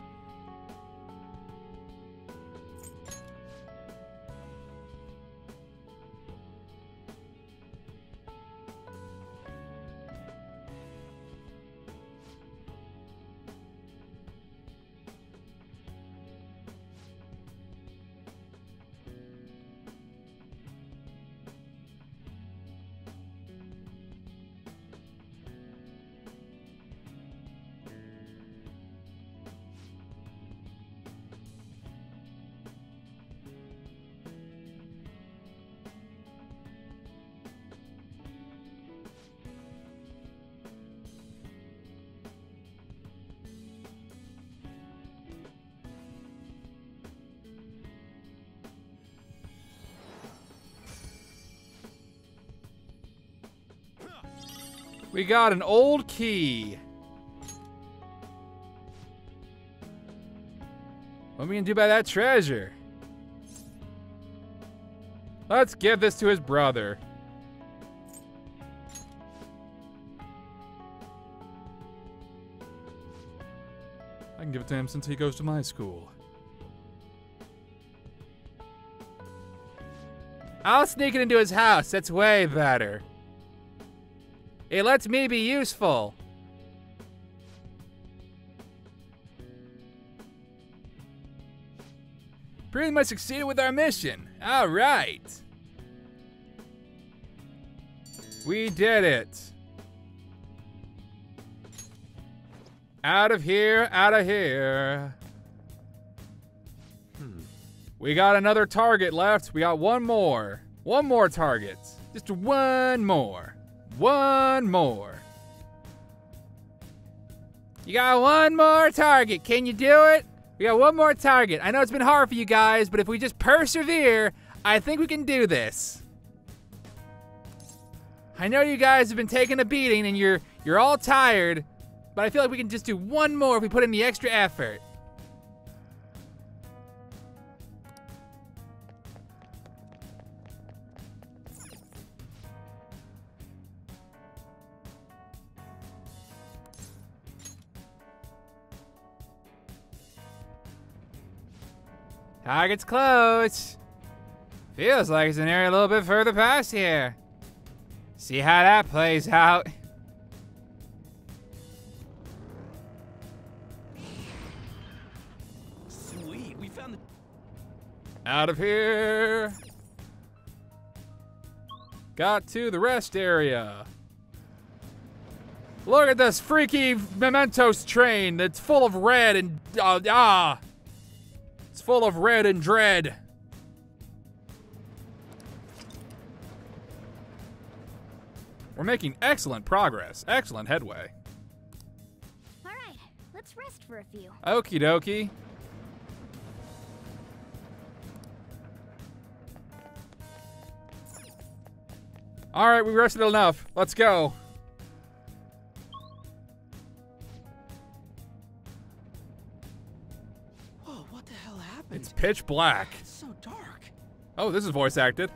We got an old key. What are we gonna do about that treasure? Let's give this to his brother. I can give it to him since he goes to my school. I'll sneak it into his house. That's way better. It lets me be useful. Pretty much succeeded with our mission. All right. We did it. Out of here, out of here. We got another target left. We got one more. One more target. Just one more. One more. You got one more target. Can you do it? We got one more target. I know it's been hard for you guys, but if we just persevere, I think we can do this. I know you guys have been taking a beating and you're all tired, but I feel like we can just do one more if we put in the extra effort. Target's close. Feels like it's an area a little bit further past here. See how that plays out. Sweet, we found the... Out of here. Got to the rest area. Look at this freaky Mementos train that's full of red and it's full of red and dread. We're making excellent progress. Excellent headway. All right, let's rest for a few. Okie dokie. All right, we rested enough. Let's go. Whoa, what the hell happened? It's pitch black. It's so dark. Oh, this is voice acted.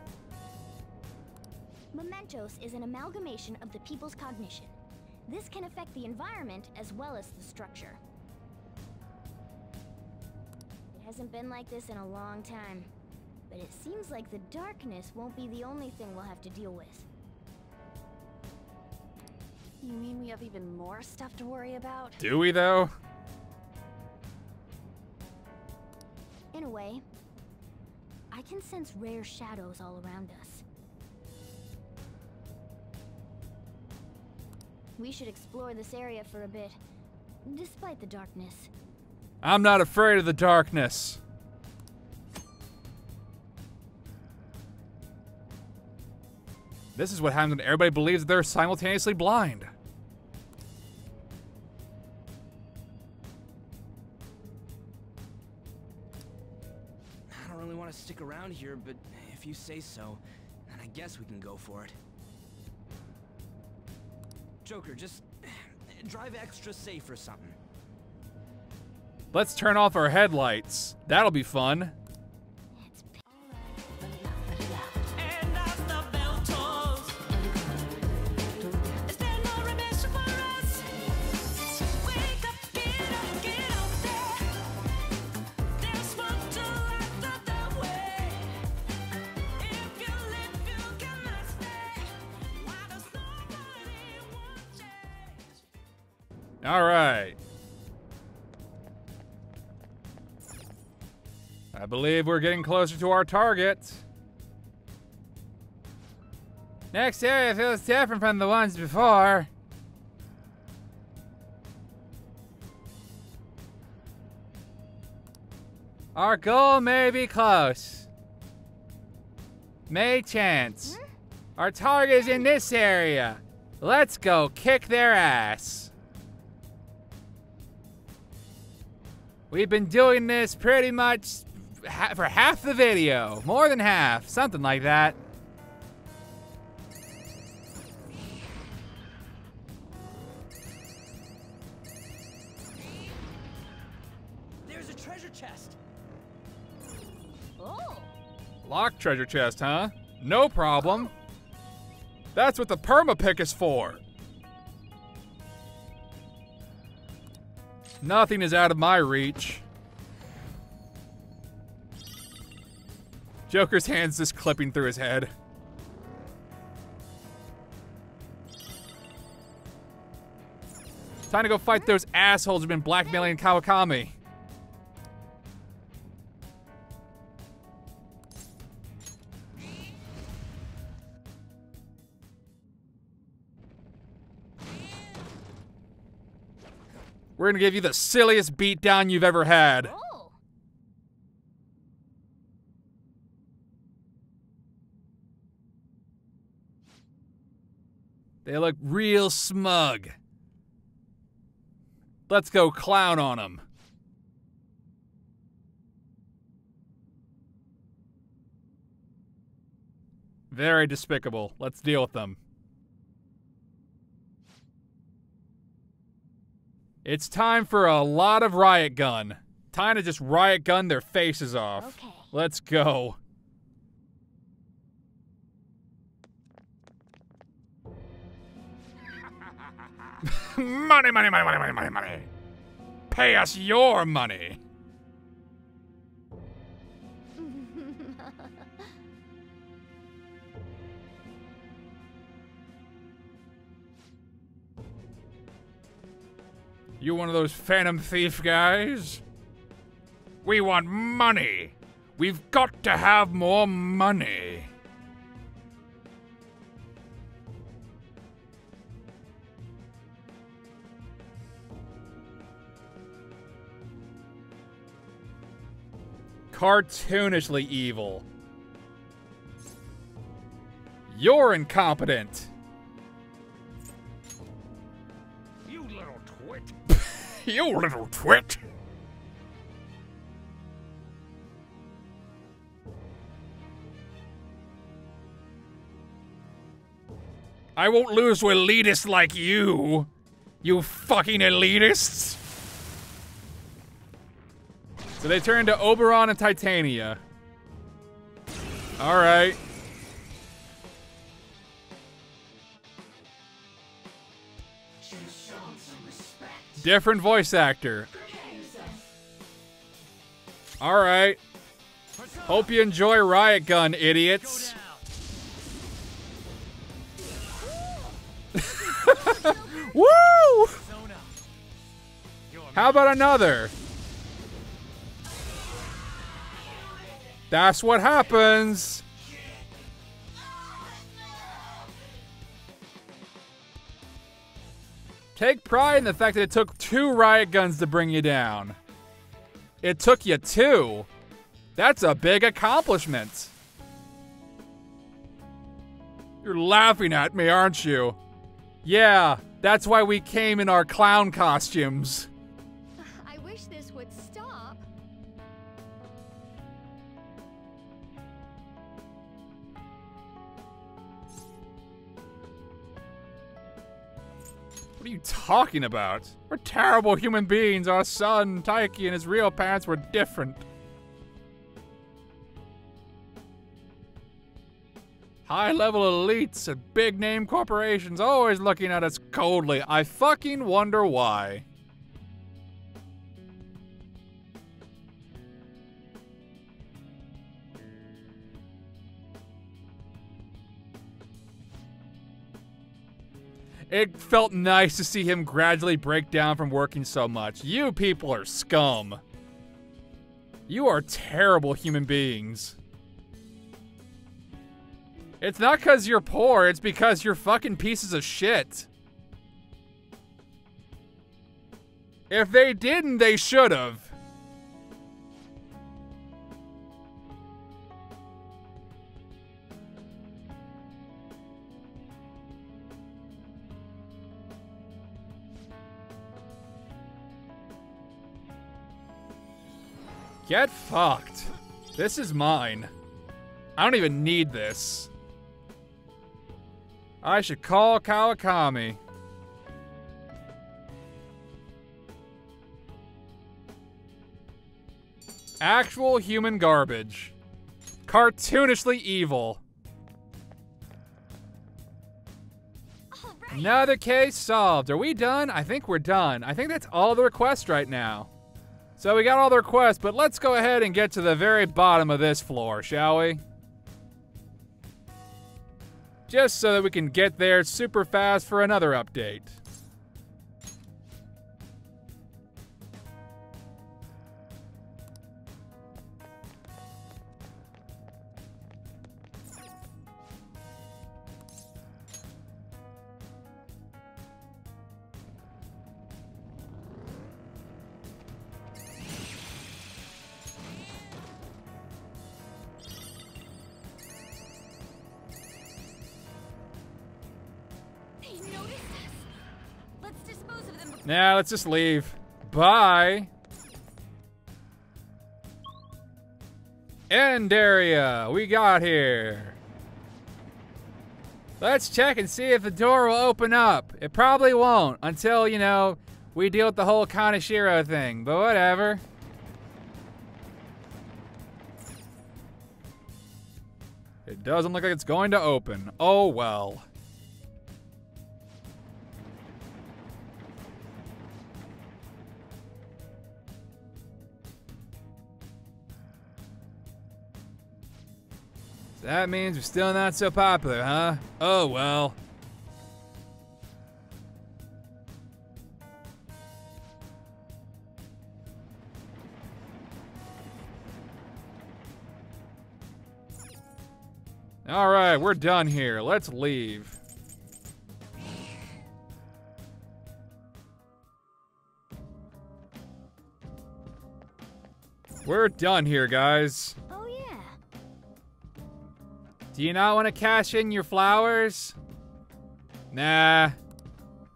Mementos is an amalgamation of the people's cognition. This can affect the environment as well as the structure. It hasn't been like this in a long time, but it seems like the darkness won't be the only thing we'll have to deal with. You mean we have even more stuff to worry about? Do we, though? In a way, I can sense rare shadows all around us. We should explore this area for a bit, despite the darkness. I'm not afraid of the darkness. This is what happens when everybody believes that they're simultaneously blind. I don't really want to stick around here, but if you say so, then I guess we can go for it. Joker, just drive extra safe or something. Let's turn off our headlights. That'll be fun. All right. I believe we're getting closer to our target. Next area feels different from the ones before. Our goal may be close. May chance. Our target is in this area. Let's go kick their ass. We've been doing this pretty much for half the video. More than half. Something like that. There's a treasure chest. Oh! Locked treasure chest, huh? No problem. That's what the perma-pick is for. Nothing is out of my reach. Joker's hand's just clipping through his head. Time to go fight those assholes who've been blackmailing Kawakami. We're gonna give you the silliest beatdown you've ever had. Oh. They look real smug. Let's go clown on them. Very despicable. Let's deal with them. It's time for a lot of riot gun. Time to just riot gun their faces off. Okay. Let's go. Money, money, money, money, money, money, money. Pay us your money. You one of those Phantom Thief guys? We want money. We've got to have more money. Cartoonishly evil. You're incompetent. You little twit. You little twit. I won't lose to elitists like you. You fucking elitists. So they turn to Oberon and Titania. Alright. Different voice actor. Alright. Hope you enjoy Riot Gun, idiots. Woo! How about another? That's what happens. Take pride in the fact that it took 2 riot guns to bring you down. It took you 2. That's a big accomplishment. You're laughing at me, aren't you? Yeah, that's why we came in our clown costumes. I wish this would stop. What are you talking about? We're terrible human beings. Our son, Taiki, and his real parents were different. High-level elites and big-name corporations always looking at us coldly. I fucking wonder why. It felt nice to see him gradually break down from working so much. You people are scum. You are terrible human beings. It's not because you're poor, it's because you're fucking pieces of shit. If they didn't, they should've. Get fucked. This is mine. I don't even need this. I should call Kawakami. Actual human garbage. Cartoonishly evil. Another case solved. Are we done? I think we're done. I think that's all the requests right now. So we got all the requests, but let's go ahead and get to the very bottom of this floor, shall we? Just so that we can get there super fast for another update. Nah, let's just leave. Bye. End area. We got here. Let's check and see if the door will open up. It probably won't until, you know, we deal with the whole Kaneshiro thing, but whatever. It doesn't look like it's going to open. Oh well. So that means we're still not so popular, huh? Oh well. All right, we're done here. Let's leave. We're done here, guys. Oh, yeah. Do you not want to cash in your flowers? Nah.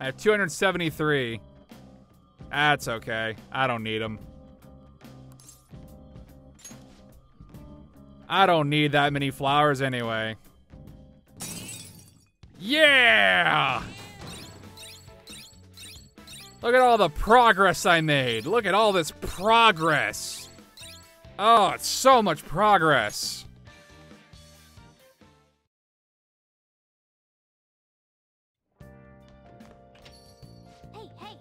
I have 273. That's okay. I don't need them. I don't need that many flowers anyway. Yeah! Look at all the progress I made. Look at all this progress. Oh, it's so much progress. Hey.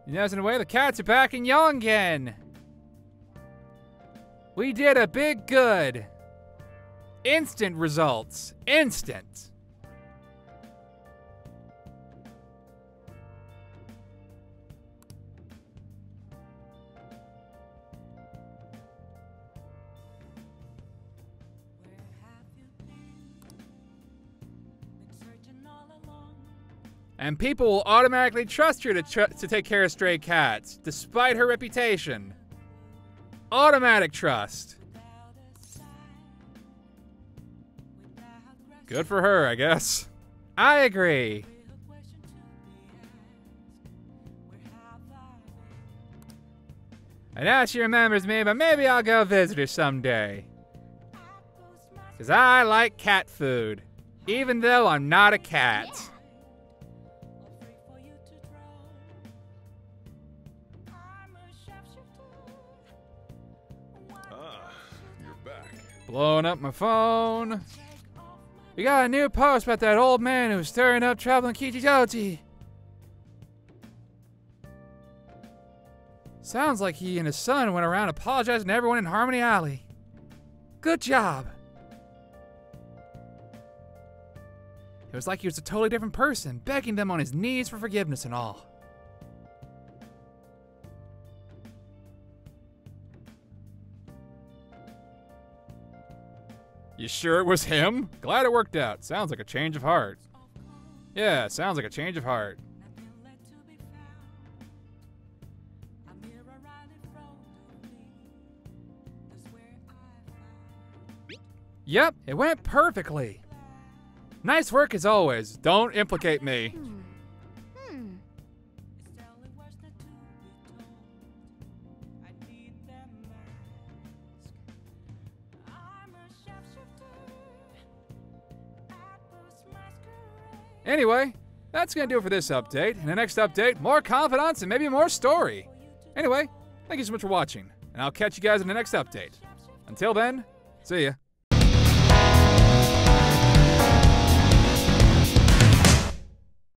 You know, in a way, the cats are back in young again. We did a big good. Instant results. Instant. And people will automatically trust her to take care of stray cats, despite her reputation. Automatic trust. Good for her, I guess. I agree. And now she remembers me, but maybe I'll go visit her someday. 'Cause I like cat food, even though I'm not a cat. Yeah. You're back. Blowing up my phone. We got a new post about that old man who's stirring up trouble in Kijijoti. Sounds like he and his son went around apologizing to everyone in Harmony Alley. Good job. It was like he was a totally different person, begging them on his knees for forgiveness and all. You sure it was him? Glad it worked out. Sounds like a change of heart. Yeah, sounds like a change of heart. Yep, it went perfectly. Nice work as always. Don't implicate me. Anyway, that's gonna do it for this update. In the next update, more confidence and maybe more story. Anyway, thank you so much for watching, and I'll catch you guys in the next update. Until then, see ya.